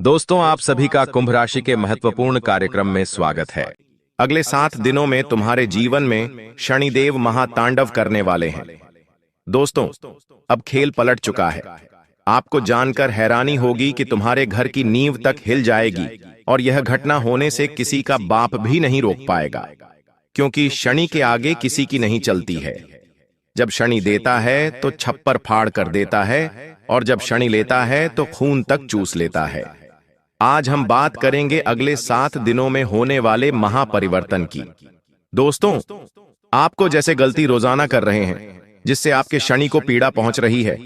दोस्तों, आप सभी का कुंभ राशि के महत्वपूर्ण कार्यक्रम में स्वागत है। अगले 7 दिनों में तुम्हारे जीवन में शनिदेव महातांडव करने वाले हैं। दोस्तों, अब खेल पलट चुका है। आपको जानकर हैरानी होगी कि तुम्हारे घर की नींव तक हिल जाएगी और यह घटना होने से किसी का बाप भी नहीं रोक पाएगा, क्योंकि शनि के आगे किसी की नहीं चलती है। जब शनि देता है तो छप्पर फाड़ कर देता है, और जब शनि लेता है तो खून तक चूस लेता है। आज हम बात करेंगे अगले 7 दिनों में होने वाले महापरिवर्तन की। दोस्तों, आपको जैसे गलती रोजाना कर रहे हैं जिससे आपके शनि को पीड़ा पहुंच रही है,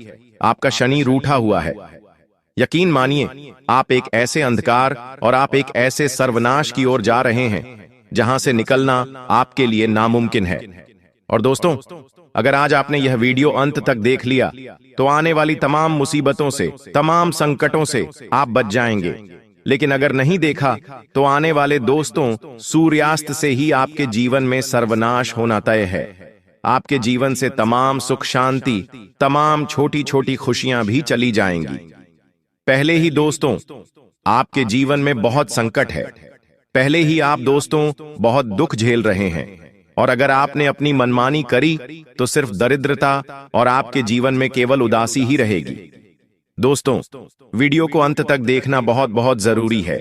आपका शनि रूठा हुआ है। यकीन मानिए, आप एक ऐसे अंधकार और आप एक ऐसे सर्वनाश की ओर जा रहे हैं जहां से निकलना आपके लिए नामुमकिन है। और दोस्तों, अगर आज आपने यह वीडियो अंत तक देख लिया तो आने वाली तमाम मुसीबतों से, तमाम संकटों से आप बच जाएंगे। लेकिन अगर नहीं देखा तो आने वाले दोस्तों, सूर्यास्त से ही आपके जीवन में सर्वनाश होना तय है। आपके जीवन से तमाम सुख शांति, तमाम छोटी छोटी खुशियां भी चली जाएंगी। पहले ही दोस्तों, आपके जीवन में बहुत संकट है। पहले ही आप दोस्तों बहुत दुख झेल रहे हैं, और अगर आपने अपनी मनमानी करी तो सिर्फ दरिद्रता और आपके जीवन में केवल उदासी ही रहेगी। दोस्तों, वीडियो को अंत तक देखना बहुत बहुत जरूरी है।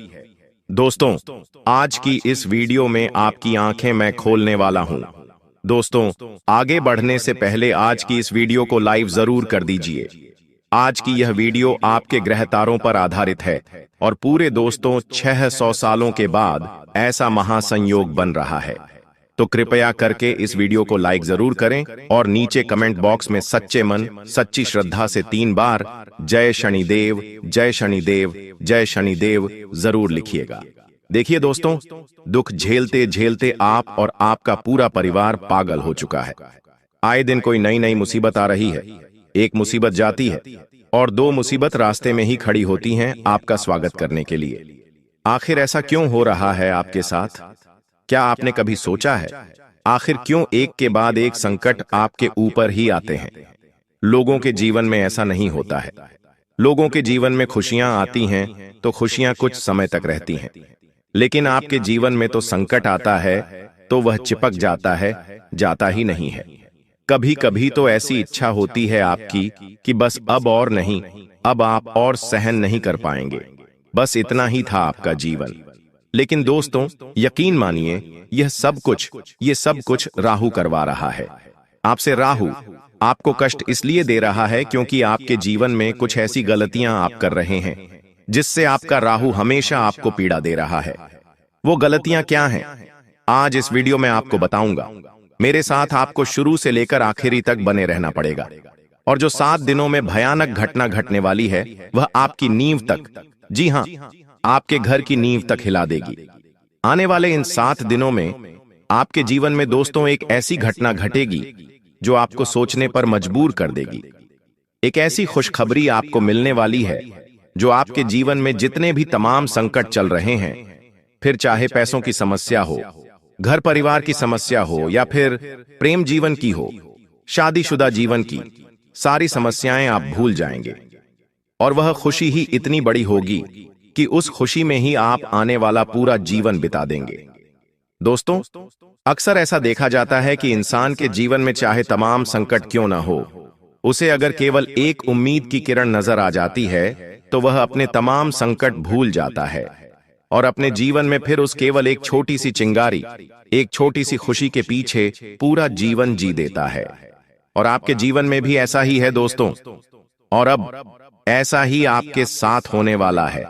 दोस्तों, आज की इस वीडियो में आपकी आंखें मैं खोलने वाला हूं। दोस्तों, आगे बढ़ने से पहले आज की इस वीडियो को लाइव जरूर कर दीजिए। आज की यह वीडियो आपके ग्रह तारों पर आधारित है, और पूरे दोस्तों 600 सालों के बाद ऐसा महासंयोग बन रहा है। तो कृपया करके इस वीडियो को लाइक जरूर करें और नीचे कमेंट बॉक्स में सच्चे मन, सच्ची श्रद्धा से 3 बार जय शनिदेव, जय शनिदेव, जय शनिदेव जरूर लिखिएगा। देखिए दोस्तों, दुख झेलते झेलते आप और आपका पूरा परिवार पागल हो चुका है। आए दिन कोई नई नई मुसीबत आ रही है। एक मुसीबत जाती है और 2 मुसीबत रास्ते में ही खड़ी होती हैं आपका स्वागत करने के लिए। आखिर ऐसा क्यों हो रहा है आपके साथ? क्या आपने कभी सोचा है आखिर क्यों एक के बाद एक संकट आपके ऊपर ही आते हैं? लोगों के जीवन में ऐसा नहीं होता है। लोगों के जीवन में खुशियां आती हैं तो खुशियां कुछ समय तक रहती हैं, लेकिन आपके जीवन में तो संकट आता है तो वह चिपक जाता है, जाता ही नहीं है। कभी कभी तो ऐसी इच्छा होती है आपकी कि बस अब और नहीं, अब आप और सहन नहीं कर पाएंगे। बस इतना ही था आपका जीवन। लेकिन दोस्तों, यकीन मानिए, ये सब कुछ राहु करवा रहा है आपसे। राहु आपको कष्ट इसलिए दे रहा है क्योंकि आपके जीवन में कुछ ऐसी गलतियां आप कर रहे हैं जिससे आपका राहु हमेशा आपको पीड़ा दे रहा है। वो गलतियां क्या हैं, आज इस वीडियो में आपको बताऊंगा। मेरे साथ आपको शुरू से लेकर आखिरी तक बने रहना पड़ेगा। और जो 7 दिनों में भयानक घटना घटने वाली है वह आपकी नींव तक, जी हां, आपके घर की नींव तक हिला देगी। आने वाले इन 7 दिनों में आपके जीवन में दोस्तों एक ऐसी घटना घटेगी जो आपको सोचने पर मजबूर कर देगी। एक ऐसी खुशखबरी आपको मिलने वाली है जो आपके जीवन में जितने भी तमाम संकट चल रहे हैं, फिर चाहे पैसों की समस्या हो, घर परिवार की समस्या हो, या फिर प्रेम जीवन की हो, शादीशुदा जीवन की, सारी समस्याएं आप भूल जाएंगे। और वह खुशी ही इतनी बड़ी होगी कि उस खुशी में ही आप आने वाला पूरा जीवन बिता देंगे। दोस्तों, अक्सर ऐसा देखा जाता है कि इंसान के जीवन में चाहे तमाम संकट क्यों ना हो, उसे अगर केवल एक उम्मीद की किरण नजर आ जाती है तो वह अपने तमाम संकट भूल जाता है और अपने जीवन में फिर उस केवल एक छोटी सी चिंगारी, एक छोटी सी खुशी के पीछे पूरा जीवन जी देता है। और आपके जीवन में भी ऐसा ही है दोस्तों, और अब ऐसा ही आपके साथ होने वाला है।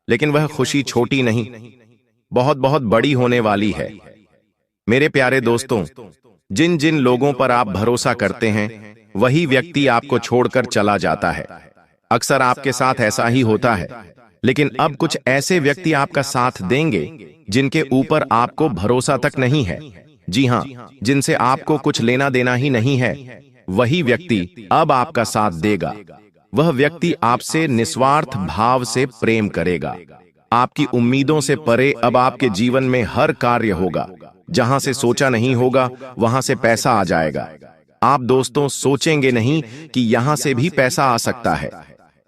लेकिन वह खुशी छोटी नहीं, बहुत बहुत बड़ी होने वाली है। मेरे प्यारे दोस्तों, जिन जिन लोगों पर आप भरोसा करते हैं वही व्यक्ति आपको छोड़कर चला जाता है। अक्सर आपके साथ ऐसा ही होता है। लेकिन अब कुछ ऐसे व्यक्ति आपका साथ देंगे जिनके ऊपर आपको भरोसा तक नहीं है। जी हां, जिनसे आपको कुछ लेना देना ही नहीं है, वही व्यक्ति अब आपका साथ देगा। वह व्यक्ति आपसे निस्वार्थ भाव से प्रेम करेगा। आपकी उम्मीदों से परे अब आपके जीवन में हर कार्य होगा। जहां से सोचा नहीं होगा वहां से पैसा आ जाएगा। आप दोस्तों सोचेंगे नहीं कि यहां से भी पैसा आ सकता है।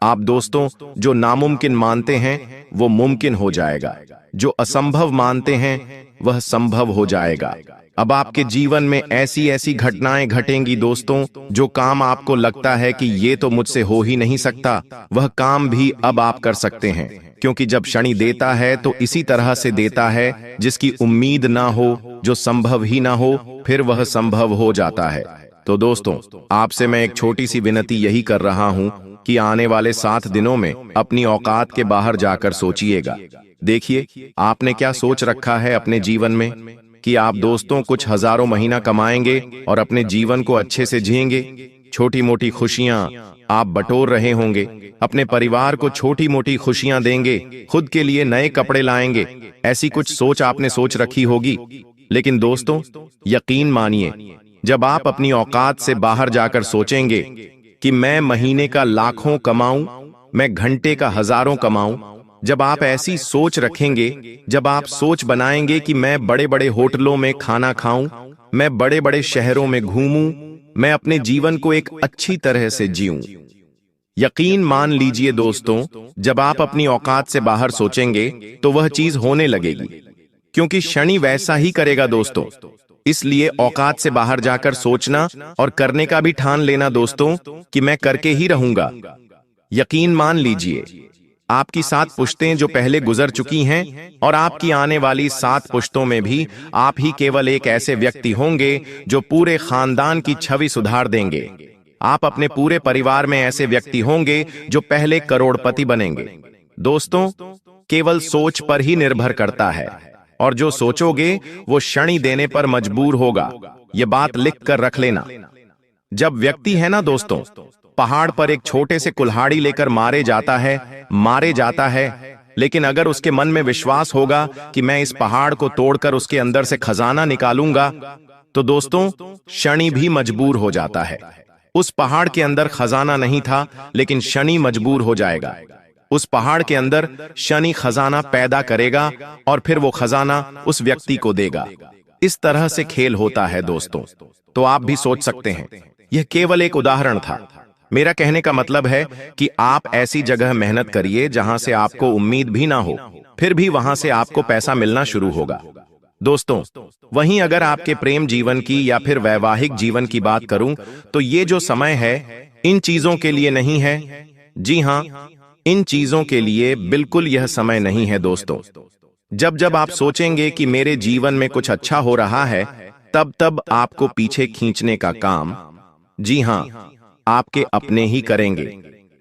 आप दोस्तों जो नामुमकिन मानते हैं वो मुमकिन हो जाएगा, जो असंभव मानते हैं वह संभव हो जाएगा। अब आपके जीवन में ऐसी ऐसी घटनाएं घटेंगी दोस्तों, जो काम आपको लगता है कि ये तो मुझसे हो ही नहीं सकता, वह काम भी अब आप कर सकते हैं। क्योंकि जब शनि देता है तो इसी तरह से देता है, जिसकी उम्मीद ना हो, जो संभव ही ना हो, फिर वह संभव हो जाता है। तो दोस्तों, आपसे मैं एक छोटी सी विनती यही कर रहा हूं कि आने वाले 7 दिनों में अपनी औकात के बाहर जाकर सोचिएगा। देखिए, आपने क्या सोच रखा है अपने जीवन में कि आप दोस्तों कुछ हजारों महीना कमाएंगे और अपने जीवन को अच्छे से जिएंगे। छोटी मोटी खुशियां आप बटोर रहे होंगे, अपने परिवार को छोटी मोटी खुशियां देंगे, खुद के लिए नए कपड़े लाएंगे, ऐसी कुछ सोच आपने सोच रखी होगी। लेकिन दोस्तों, यकीन मानिए, जब आप अपनी औकात से बाहर जाकर सोचेंगे कि मैं महीने का लाखों कमाऊं, मैं घंटे का हजारों कमाऊं, जब आप ऐसी सोच रखेंगे, जब आप सोच बनाएंगे कि मैं बड़े बड़े होटलों में खाना खाऊं, मैं बड़े बड़े शहरों में घूमूं, मैं अपने जीवन को एक अच्छी तरह से जीऊं, यकीन मान लीजिए दोस्तों, जब आप अपनी औकात से बाहर सोचेंगे तो वह चीज होने लगेगी। क्योंकि शनि वैसा ही करेगा दोस्तों। इसलिए औकात से बाहर जाकर सोचना और करने का भी ठान लेना दोस्तों कि मैं करके ही रहूंगा। यकीन मान लीजिए, आपकी 7 पुश्तें जो पहले गुजर चुकी हैं और आपकी आने वाली 7 पुश्तों में भी आप ही केवल एक ऐसे व्यक्ति होंगे जो पूरे खानदान की छवि सुधार देंगे। आप अपने पूरे परिवार में ऐसे व्यक्ति होंगे जो पहले करोड़पति बनेंगे। दोस्तों, केवल सोच पर ही निर्भर करता है, और जो सोचोगे वो शनि देने पर मजबूर होगा। ये बात लिख कर रख लेना। जब व्यक्ति है ना दोस्तों, पहाड़ पर एक छोटे से कुल्हाड़ी लेकर मारे जाता है, लेकिन अगर उसके मन में विश्वास होगा कि मैं इस पहाड़ को तोड़कर उसके अंदर से खजाना निकालूंगा, तो दोस्तों शनि भी मजबूर हो जाता है। उस पहाड़ के अंदर खजाना नहीं था, लेकिन शनि मजबूर हो जाएगा। उस पहाड़ के अंदर शनि खजाना पैदा करेगा और फिर वो खजाना उस व्यक्ति को देगा। इस तरह से खेल होता है दोस्तों। तो आप भी सोच सकते हैं, यह केवल एक उदाहरण था। मेरा कहने का मतलब है कि आप ऐसी जगह मेहनत करिए जहां से आपको उम्मीद भी ना हो, फिर भी वहां से आपको पैसा मिलना शुरू होगा। दोस्तों, वहीं अगर आपके प्रेम जीवन की या फिर वैवाहिक जीवन की बात करूं, तो ये जो समय है इन चीजों के लिए नहीं है। जी हां, इन चीजों के लिए बिल्कुल यह समय नहीं है दोस्तों। जब जब आप सोचेंगे कि मेरे जीवन में कुछ अच्छा हो रहा है, तब तब आपको पीछे खींचने का काम, जी हां, आपके अपने ही करेंगे।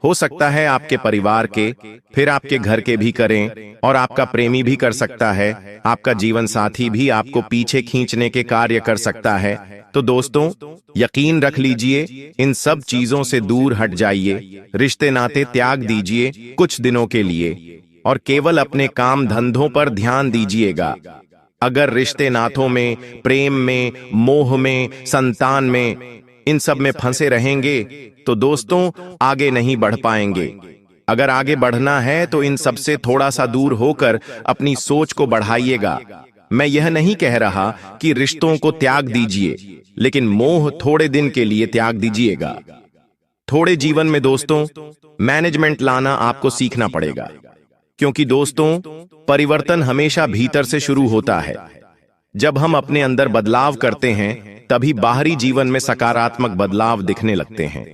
हो सकता है आपके परिवार के, फिर आपके घर के भी करें, और आपका प्रेमी भी कर सकता है, आपका जीवन साथी भी आपको पीछे खींचने के कार्य कर सकता है। तो दोस्तों, यकीन रख लीजिए, इन सब चीजों से दूर हट जाइए, रिश्ते नाते त्याग दीजिए कुछ दिनों के लिए, और केवल अपने काम धंधों पर ध्यान दीजिएगा। अगर रिश्ते नातों में, प्रेम में, मोह में, संतान में, इन सब में फंसे रहेंगे तो दोस्तों आगे नहीं बढ़ पाएंगे। अगर आगे बढ़ना है तो इन सब से थोड़ा सा दूर होकर अपनी सोच को बढ़ाइएगा। मैं यह नहीं कह रहा कि रिश्तों को त्याग दीजिए, लेकिन मोह थोड़े दिन के लिए त्याग दीजिएगा। थोड़े जीवन में दोस्तों मैनेजमेंट लाना आपको सीखना पड़ेगा, क्योंकि दोस्तों परिवर्तन हमेशा भीतर से शुरू होता है। जब हम अपने अंदर बदलाव करते हैं, तभी बाहरी जीवन में सकारात्मक बदलाव दिखने लगते हैं।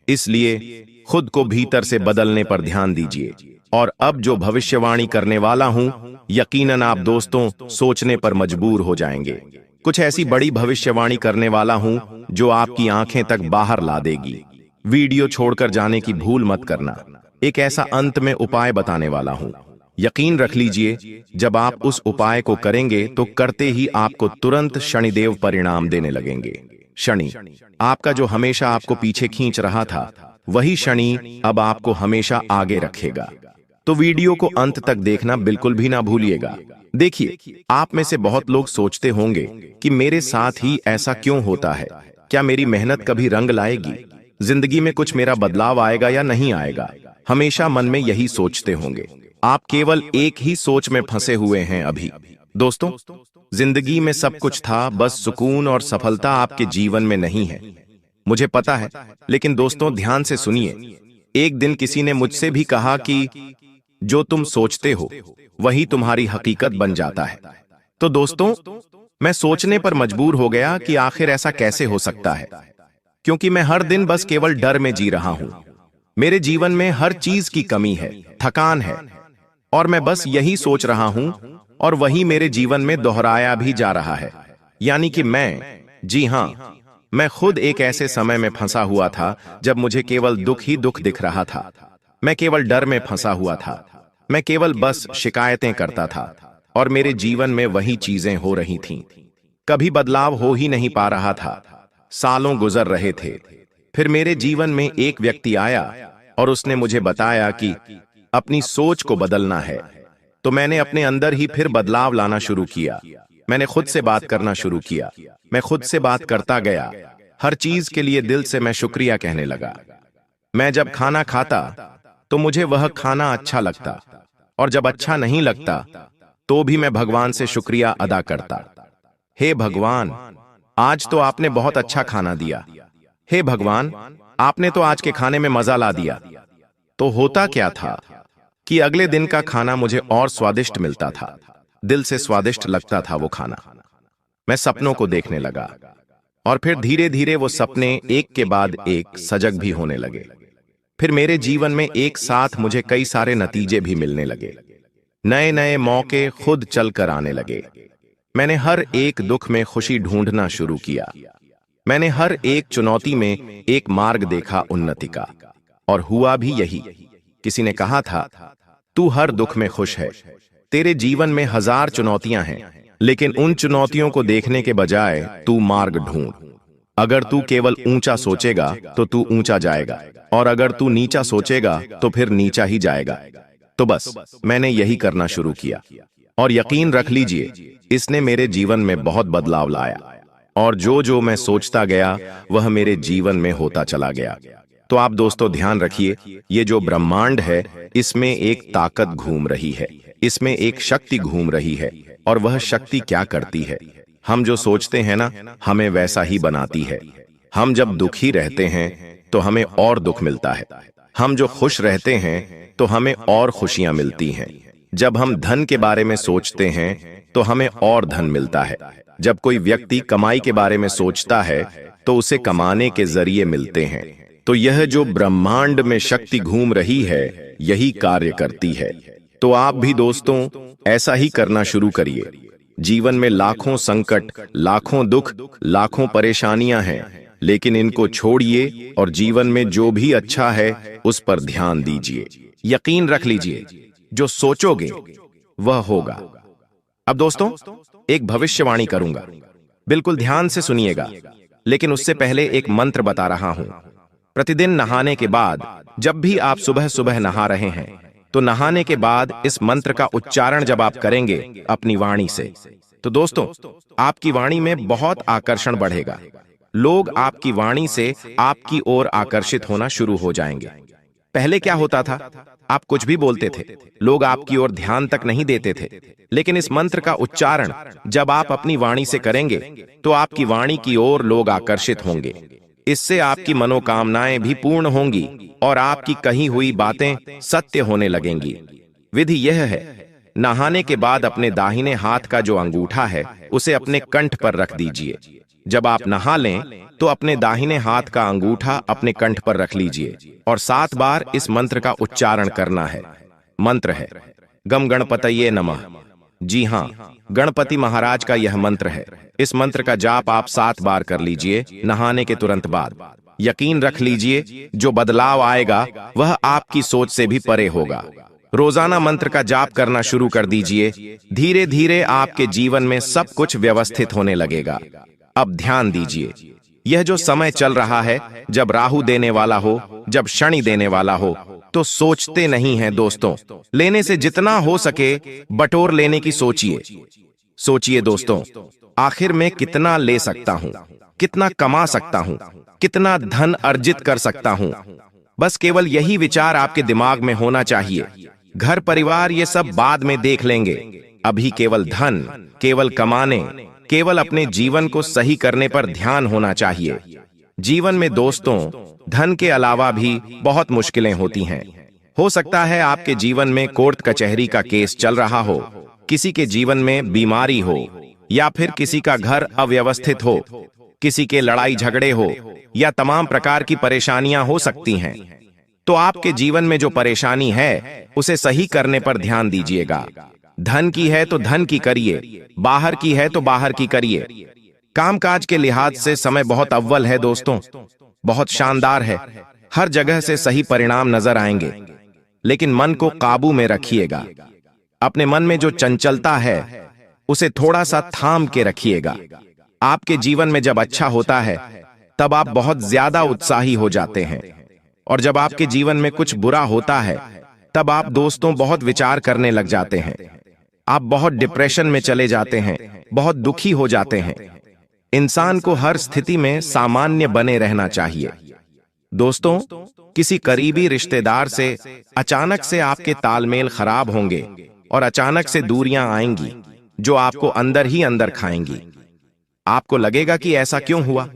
इसलिए खुद को भीतर से बदलने पर ध्यान दीजिए। और अब जो भविष्यवाणी करने वाला हूं, यकीनन आप दोस्तों सोचने पर मजबूर हो जाएंगे। कुछ ऐसी बड़ी भविष्यवाणी करने वाला हूं जो आपकी आंखें तक बाहर ला देगी। वीडियो छोड़कर जाने की भूल मत करना। एक ऐसा अंत में उपाय बताने वाला हूं, यकीन रख लीजिए, जब आप उस उपाय को करेंगे तो करते ही आपको तुरंत शनिदेव परिणाम देने लगेंगे। शनि, आपका जो हमेशा आपको पीछे खींच रहा था, वही शनि अब आपको हमेशा आगे रखेगा। तो वीडियो को अंत तक देखना बिल्कुल भी ना भूलिएगा। देखिए, आप में से बहुत लोग सोचते होंगे कि मेरे साथ ही ऐसा क्यों होता है, क्या मेरी मेहनत कभी रंग लाएगी, जिंदगी में कुछ मेरा बदलाव आएगा या नहीं आएगा। हमेशा मन में यही सोचते होंगे। आप केवल एक ही सोच में फंसे हुए हैं अभी। दोस्तों, जिंदगी में सब कुछ था, बस सुकून और सफलता आपके जीवन में नहीं है। मुझे पता है, लेकिन दोस्तों ध्यान से सुनिए। एक दिन किसी ने मुझसे भी कहा कि जो तुम सोचते हो वही तुम्हारी हकीकत बन जाता है। तो दोस्तों, मैं सोचने पर मजबूर हो गया कि आखिर ऐसा कैसे हो सकता है, क्योंकि मैं हर दिन बस केवल डर में जी रहा हूं। मेरे जीवन में हर चीज की कमी है, थकान है, और मैं बस यही सोच रहा हूं और वही मेरे जीवन में दोहराया भी जा रहा है। यानी कि जी हां, मैं खुद एक ऐसे समय में फंसा हुआ था जब मुझे केवल दुख ही दुख दिख रहा था। मैं केवल डर में फंसा हुआ था। मैं केवल बस शिकायतें करता था और मेरे जीवन में वही चीजें हो रही थीं। कभी बदलाव हो ही नहीं पा रहा था। सालों गुजर रहे थे। फिर मेरे जीवन में एक व्यक्ति आया और उसने मुझे बताया कि अपनी सोच को बदलना है। तो मैंने अपने अंदर ही फिर बदलाव लाना शुरू किया। मैंने खुद से बात करना शुरू किया। मैं खुद से बात करता गया। हर चीज के लिए दिल से मैं शुक्रिया कहने लगा। मैं जब खाना खाता तो मुझे वह खाना अच्छा लगता, और जब अच्छा नहीं लगता तो भी मैं भगवान से शुक्रिया अदा करता। हे भगवान, आज तो आपने बहुत अच्छा खाना दिया। हे भगवान, आपने तो आज के खाने में मजा ला दिया। तो होता क्या था कि अगले दिन का खाना मुझे और स्वादिष्ट मिलता था। दिल से स्वादिष्ट लगता था वो खाना। मैं सपनों को देखने लगा, और फिर धीरे धीरे वो सपने एक के बाद एक सजग भी होने लगे। फिर मेरे जीवन में एक साथ मुझे कई सारे नतीजे भी मिलने लगे। नए नए मौके खुद चलकर आने लगे। मैंने हर एक दुख में खुशी ढूंढना शुरू किया। मैंने हर एक चुनौती में एक मार्ग देखा उन्नति का, और हुआ भी यही। किसी ने कहा था, तू हर दुख में खुश है। तेरे जीवन में 1000 चुनौतियां हैं, लेकिन उन चुनौतियों को देखने के बजाय तू मार्ग ढूंढ। अगर तू केवल ऊंचा सोचेगा तो तू ऊंचा जाएगा, और अगर तू नीचा सोचेगा तो फिर नीचा ही जाएगा। तो बस मैंने यही करना शुरू किया, और यकीन रख लीजिए, इसने मेरे जीवन में बहुत बदलाव लाया। और जो जो मैं सोचता गया वह मेरे जीवन में होता चला गया। तो आप दोस्तों ध्यान रखिए, ये जो ब्रह्मांड है इसमें एक ताकत घूम रही है, इसमें एक शक्ति घूम रही है। और वह शक्ति क्या करती है? हम जो सोचते हैं ना, हमें वैसा ही बनाती है। हम जब दुखी रहते हैं तो हमें और दुख मिलता है। हम जो खुश रहते हैं तो हमें और खुशियां मिलती हैं। जब हम धन के बारे में सोचते हैं तो हमें और धन मिलता है। जब कोई व्यक्ति कमाई के बारे में सोचता है तो उसे कमाने के जरिए मिलते हैं। तो यह जो ब्रह्मांड में शक्ति घूम रही है, यही कार्य करती है। तो आप भी दोस्तों ऐसा ही करना शुरू करिए। जीवन में लाखों संकट, लाखों दुख, लाखों परेशानियां हैं, लेकिन इनको छोड़िए और जीवन में जो भी अच्छा है उस पर ध्यान दीजिए। यकीन रख लीजिए, जो सोचोगे वह होगा। अब दोस्तों, एक भविष्यवाणी करूंगा, बिल्कुल ध्यान से सुनिएगा। लेकिन उससे पहले एक मंत्र बता रहा हूं। प्रतिदिन नहाने के बाद, जब भी आप सुबह सुबह नहा रहे हैं, तो नहाने के बाद इस मंत्र का उच्चारण जब आप करेंगे अपनी वाणी से, तो दोस्तों आपकी वाणी में बहुत आकर्षण बढ़ेगा। लोग आपकी वाणी से आपकी ओर आकर्षित होना शुरू हो जाएंगे। पहले क्या होता था, आप कुछ भी बोलते थे, लोग आपकी ओर ध्यान तक नहीं देते थे। लेकिन इस मंत्र का उच्चारण जब आप अपनी वाणी से करेंगे तो आपकी वाणी की ओर लोग आकर्षित होंगे। इससे आपकी मनोकामनाएं भी पूर्ण होंगी और आपकी कही हुई बातें सत्य होने लगेंगी। विधि यह है, नहाने के बाद अपने दाहिने हाथ का जो अंगूठा है उसे अपने कंठ पर रख दीजिए। जब आप नहा लें तो अपने दाहिने हाथ का अंगूठा अपने कंठ पर रख लीजिए और 7 बार इस मंत्र का उच्चारण करना है। मंत्र है गम गणपतये नमः। जी हां, गणपति महाराज का यह मंत्र है। इस मंत्र का जाप आप 7 बार कर लीजिए नहाने के तुरंत बाद। यकीन रख लीजिए, जो बदलाव आएगा वह आपकी सोच से भी परे होगा। रोजाना मंत्र का जाप करना शुरू कर दीजिए। धीरे धीरे आपके जीवन में सब कुछ व्यवस्थित होने लगेगा। अब ध्यान दीजिए, यह जो समय चल रहा है, जब राहु देने वाला हो, जब शनि देने वाला हो, तो सोचते नहीं हैं दोस्तों। लेने से जितना हो सके बटोर लेने की सोचिए। सोचिए दोस्तों, आखिर मैं कितना ले सकता हूं, कितना कमा सकता हूं, कितना धन अर्जित कर सकता हूं। बस केवल यही विचार आपके दिमाग में होना चाहिए। घर परिवार ये सब बाद में देख लेंगे। अभी केवल धन, केवल कमाने, केवल अपने जीवन को सही करने पर ध्यान होना चाहिए। जीवन में दोस्तों, धन के अलावा भी बहुत मुश्किलें होती हैं। हो सकता है आपके जीवन में कोर्ट कचहरी का केस चल रहा हो, किसी के जीवन में बीमारी हो, या फिर किसी का घर अव्यवस्थित हो, किसी के लड़ाई झगड़े हो, या तमाम प्रकार की परेशानियां हो सकती हैं। तो आपके जीवन में जो परेशानी है उसे सही करने पर ध्यान दीजिएगा। धन की है तो धन की करिए, बाहर की है तो बाहर की करिए। कामकाज के लिहाज से समय बहुत अव्वल है दोस्तों, बहुत शानदार है। हर जगह से सही परिणाम नजर आएंगे, लेकिन मन को काबू में रखिएगा। अपने मन में जो चंचलता है उसे थोड़ा सा थाम के रखिएगा। आपके जीवन में जब अच्छा होता है तब आप बहुत ज्यादा उत्साही हो जाते हैं, और जब आपके जीवन में कुछ बुरा होता है तब आप दोस्तों बहुत विचार करने लग जाते हैं। आप बहुत डिप्रेशन में चले जाते हैं, बहुत दुखी हो जाते हैं। इंसान को हर स्थिति में सामान्य बने रहना चाहिए। दोस्तों, किसी करीबी रिश्तेदार से अचानक से आपके तालमेल खराब होंगे और अचानक से दूरियां आएंगी जो आपको अंदर ही अंदर खाएंगी। आपको लगेगा कि ऐसा क्यों हुआ,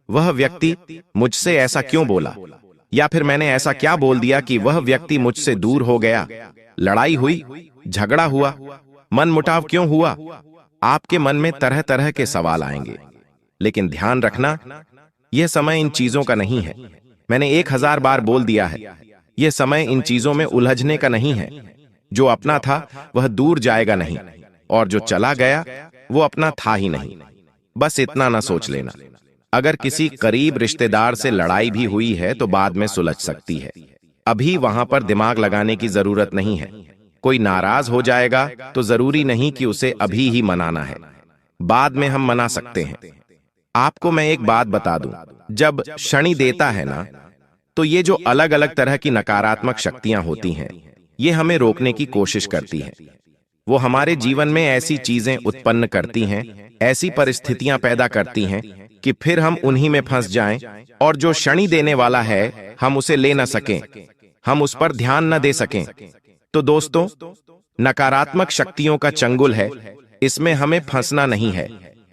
वह व्यक्ति मुझसे ऐसा क्यों बोला, या फिर मैंने ऐसा क्या बोल दिया कि वह व्यक्ति मुझसे दूर हो गया। लड़ाई हुई, झगड़ा हुआ, मनमुटाव क्यों हुआ। आपके मन में तरह तरह के सवाल आएंगे, लेकिन ध्यान रखना, यह समय इन चीजों का नहीं है। मैंने 1000 बार बोल दिया है, यह समय इन चीजों में उलझने का नहीं है। जो अपना था वह दूर जाएगा नहीं, और जो चला गया वो अपना था ही नहीं। बस इतना ना सोच लेना। अगर किसी करीब रिश्तेदार से लड़ाई भी हुई है तो बाद में सुलझ सकती है। अभी वहां पर दिमाग लगाने की जरूरत नहीं है। कोई नाराज हो जाएगा तो जरूरी नहीं कि उसे अभी ही मनाना है, बाद में हम मना सकते हैं। आपको मैं एक बात बता दूं, जब शनि देता है ना, तो ये जो अलग अलग तरह की नकारात्मक शक्तियां होती हैं, ये हमें रोकने की कोशिश करती हैं। वो हमारे जीवन में ऐसी चीजें उत्पन्न करती हैं, ऐसी परिस्थितियां पैदा करती हैं कि फिर हम उन्हीं में फंस जाएं, और जो शनि देने वाला है हम उसे ले ना सकें, हम उस पर ध्यान न दे सकें। तो दोस्तों, नकारात्मक शक्तियों का चंगुल है, इसमें हमें फंसना नहीं है।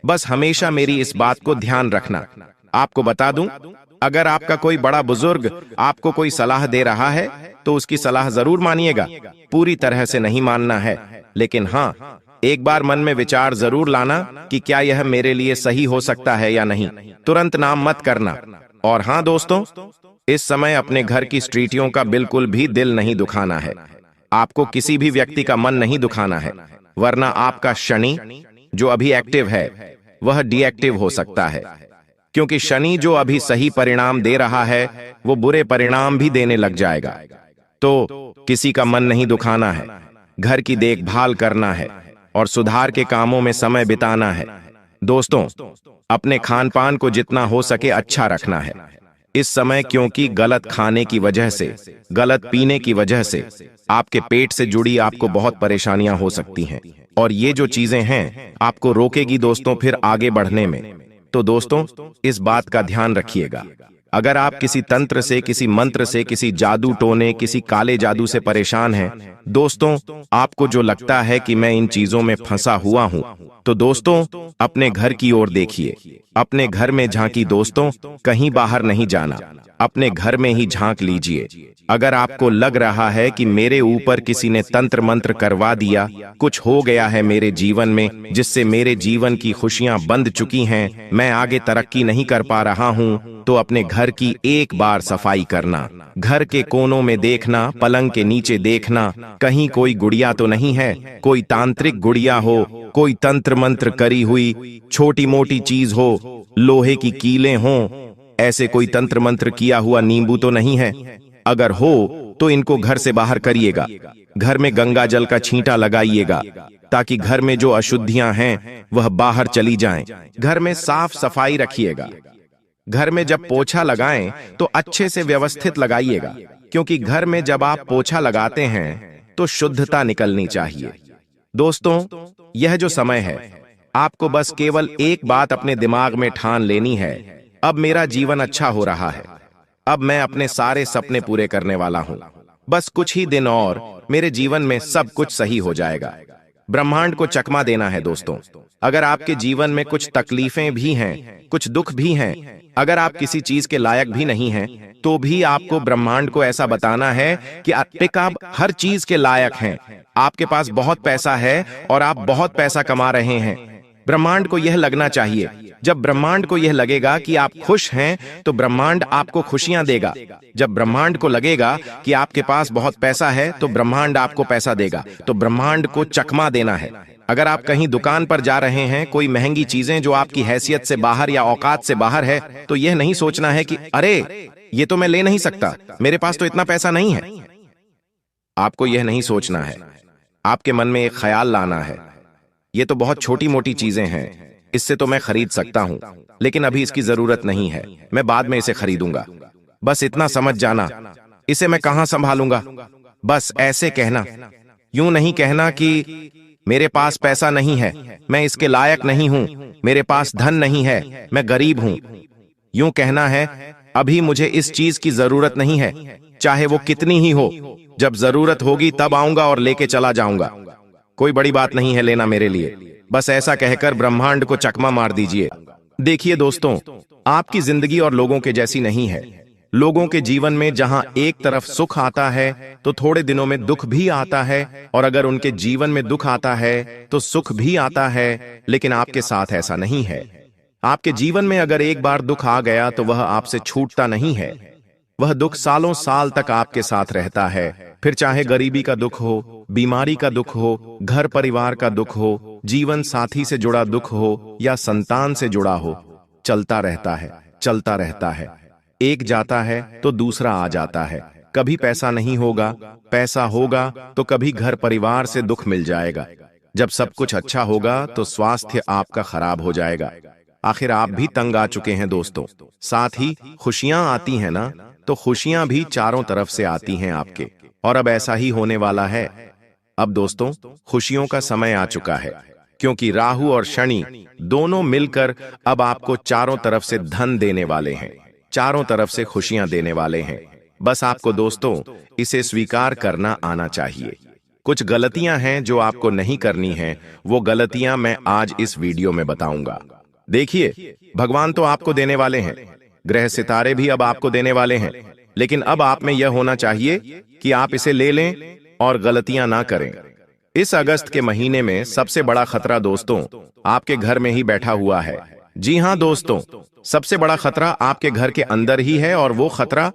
बस हमेशा मेरी इस बात को ध्यान रखना। आपको बता दूं, अगर आपका कोई बड़ा बुजुर्ग आपको कोई सलाह दे रहा है तो उसकी सलाह जरूर मानिएगा। पूरी तरह से नहीं मानना है, लेकिन हाँ, एक बार मन में विचार जरूर लाना कि क्या यह मेरे लिए सही हो सकता है या नहीं। तुरंत नाम मत करना। और हाँ दोस्तों, इस समय अपने घर की स्त्रीटियों का बिल्कुल भी दिल नहीं दुखाना है। आपको किसी भी व्यक्ति का मन नहीं दुखाना है, वरना आपका शनि जो अभी एक्टिव है वह डीएक्टिव हो सकता है। क्योंकि शनि जो अभी सही परिणाम दे रहा है वो बुरे परिणाम भी देने लग जाएगा। तो किसी का मन नहीं दुखाना है, घर की देखभाल करना है और सुधार के कामों में समय बिताना है। दोस्तों, अपने खान पान को जितना हो सके अच्छा रखना है इस समय, क्योंकि गलत खाने की वजह से, गलत पीने की वजह से आपके पेट से जुड़ी आपको बहुत परेशानियां हो सकती हैं, और ये जो चीजें हैं आपको रोकेगी दोस्तों फिर आगे बढ़ने में। तो दोस्तों, इस बात का ध्यान रखिएगा। अगर आप किसी तंत्र से, किसी मंत्र से, किसी जादू टोने, किसी काले जादू से परेशान हैं, दोस्तों, आपको जो लगता है कि मैं इन चीजों में फंसा हुआ हूं, तो दोस्तों अपने घर की ओर देखिए, अपने घर में झांकी दोस्तों, कहीं बाहर नहीं जाना, अपने घर में ही झांक लीजिए। अगर आपको लग रहा है कि मेरे ऊपर किसी ने तंत्र मंत्र करवा दिया, कुछ हो गया है मेरे जीवन में जिससे मेरे जीवन की खुशियां बंद चुकी हैं, मैं आगे तरक्की नहीं कर पा रहा हूं, तो अपने घर की एक बार सफाई करना। घर के कोनों में देखना, पलंग के नीचे देखना, कहीं कोई गुड़िया तो नहीं है, कोई तांत्रिक गुड़िया हो, कोई तंत्र मंत्र करी हुई छोटी मोटी चीज हो, लोहे की कीलें हों, ऐसे कोई तंत्र मंत्र किया हुआ नींबू तो नहीं है। अगर हो तो इनको घर से बाहर करिएगा। घर में गंगा जल का छींटा लगाइएगा ताकि घर में जो अशुद्धियां हैं वह बाहर चली जाएं। घर में साफ सफाई रखिएगा। घर में जब पोछा लगाएं तो अच्छे से व्यवस्थित लगाइएगा, क्योंकि घर में जब आप पोछा लगाते हैं तो शुद्धता निकलनी चाहिए। दोस्तों, यह जो समय है, आपको बस केवल एक बात अपने दिमाग में ठान लेनी है, अब मेरा जीवन अच्छा हो रहा है, अब मैं अपने सारे सपने पूरे करने वाला हूं, बस कुछ ही दिन और मेरे जीवन में सब कुछ सही हो जाएगा। ब्रह्मांड को चकमा देना है दोस्तों। अगर आपके जीवन में कुछ तकलीफें भी हैं, कुछ दुख भी हैं, अगर आप किसी चीज के लायक भी नहीं हैं, तो भी आपको ब्रह्मांड को ऐसा बताना है कि आप हर चीज के लायक हैं। आपके पास बहुत पैसा है और आप बहुत पैसा कमा रहे हैं। ब्रह्मांड को यह लगना चाहिए। जब ब्रह्मांड को यह लगेगा कि आप खुश हैं, तो ब्रह्मांड आपको खुशियां देगा। जब ब्रह्मांड को लगेगा कि आपके पास बहुत पैसा है, तो ब्रह्मांड आपको पैसा देगा। तो ब्रह्मांड को चकमा देना है। अगर आप कहीं दुकान पर जा रहे हैं, कोई महंगी चीजें जो आपकी हैसियत से बाहर या औकात से बाहर है, तो यह नहीं सोचना है कि अरे ये तो मैं ले नहीं सकता, मेरे पास तो इतना पैसा नहीं है। आपको यह नहीं सोचना है। आपके मन में एक ख्याल लाना है, ये तो बहुत छोटी मोटी चीजें हैं, इससे तो मैं खरीद सकता हूं, लेकिन अभी इसकी जरूरत नहीं है, मैं बाद में इसे खरीदूंगा। बस इतना समझ जाना, इसे मैं कहां संभालूंगा। बस ऐसे कहना, यूं नहीं कहना कि मेरे पास पैसा नहीं है, मैं इसके लायक नहीं हूं, मेरे पास धन नहीं है, मैं गरीब हूं। यूं कहना है, अभी मुझे इस चीज की जरूरत नहीं है, चाहे वो कितनी ही हो, जब जरूरत होगी तब आऊंगा और लेके चला जाऊंगा। कोई बड़ी बात नहीं है लेना मेरे लिए। बस ऐसा कहकर ब्रह्मांड को चकमा मार दीजिए। देखिए दोस्तों, आपकी जिंदगी और लोगों के जैसी नहीं है। लोगों के जीवन में जहां एक तरफ सुख आता है, तो थोड़े दिनों में दुख भी आता है, और अगर उनके जीवन में दुख आता है तो सुख भी आता है। लेकिन आपके साथ ऐसा नहीं है। आपके जीवन में अगर एक बार दुख आ गया तो वह आपसे छूटता नहीं है। वह दुख सालों साल तक आपके साथ रहता है। फिर चाहे गरीबी का दुख हो, बीमारी का दुख हो, घर परिवार का दुख हो, जीवन साथी से जुड़ा दुख हो या संतान से जुड़ा हो, चलता रहता है, चलता रहता है। एक जाता है तो दूसरा आ जाता है। कभी पैसा नहीं होगा, पैसा होगा तो कभी घर परिवार से दुख मिल जाएगा। जब सब कुछ अच्छा होगा तो स्वास्थ्य आपका खराब हो जाएगा। आखिर आप भी तंग आ चुके हैं दोस्तों। साथ ही खुशियां आती हैं ना, तो खुशियां भी चारों तरफ से आती हैं आपके, और अब ऐसा ही होने वाला है। अब दोस्तों, खुशियों का समय आ चुका है, क्योंकि राहु और शनि दोनों मिलकर अब आपको चारों तरफ से धन देने वाले हैं, चारों तरफ से खुशियां देने वाले हैं। बस आपको दोस्तों इसे स्वीकार करना आना चाहिए। कुछ गलतियां हैं जो आपको नहीं करनी हैं, वो गलतियां मैं आज इस वीडियो में बताऊंगा। देखिए, भगवान तो आपको देने वाले हैं, ग्रह सितारे भी अब आपको देने वाले हैं, लेकिन अब आप में यह होना चाहिए कि आप इसे ले लें और गलतियां ना करें। इस अगस्त के महीने में सबसे बड़ा खतरा दोस्तों आपके घर में ही बैठा हुआ है। जी हां दोस्तों, सबसे बड़ा खतरा आपके घर के अंदर ही है, और वो खतरा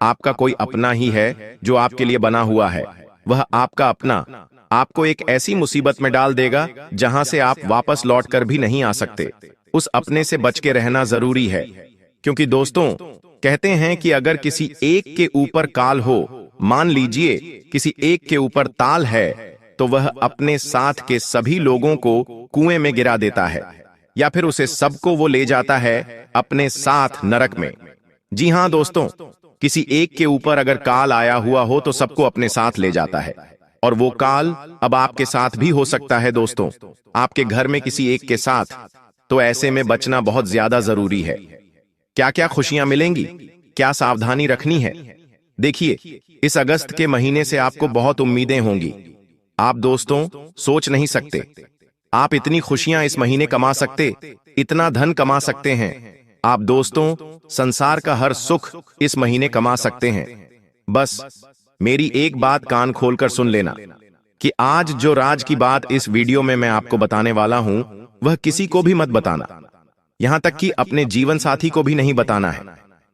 आपका कोई अपना ही है जो आपके लिए बना हुआ है। वह आपका अपना आपको एक ऐसी मुसीबत में डाल देगा जहां से आप वापस लौटकर भी नहीं आ सकते। उस अपने से बच के रहना जरूरी है, क्योंकि दोस्तों कहते हैं कि अगर किसी एक के ऊपर काल हो, मान लीजिए किसी एक के ऊपर ताल है, तो वह अपने साथ के सभी लोगों को कुएं में गिरा देता है, या फिर उसे सबको वो ले जाता है अपने साथ नरक में। जी हां दोस्तों, किसी एक के ऊपर अगर काल आया हुआ हो तो सबको अपने साथ ले जाता है, और वो काल अब आपके साथ भी हो सकता है दोस्तों, आपके घर में किसी एक के साथ। तो ऐसे में बचना बहुत ज्यादा जरूरी है। क्या क्या खुशियां मिलेंगी, क्या सावधानी रखनी है? देखिए, इस अगस्त के महीने से आपको बहुत उम्मीदें होंगी। आप दोस्तों सोच नहीं सकते, आप इतनी खुशियां इस महीने कमा सकते, इतना धन कमा सकते हैं। आप दोस्तों संसार का हर सुख इस महीने कमा सकते हैं। बस मेरी एक बात कान खोलकर सुन लेना कि आज जो राज की बात इस वीडियो में मैं आपको बताने वाला हूं, वह किसी को भी मत बताना, यहां तक कि अपने जीवन साथी को भी नहीं बताना है।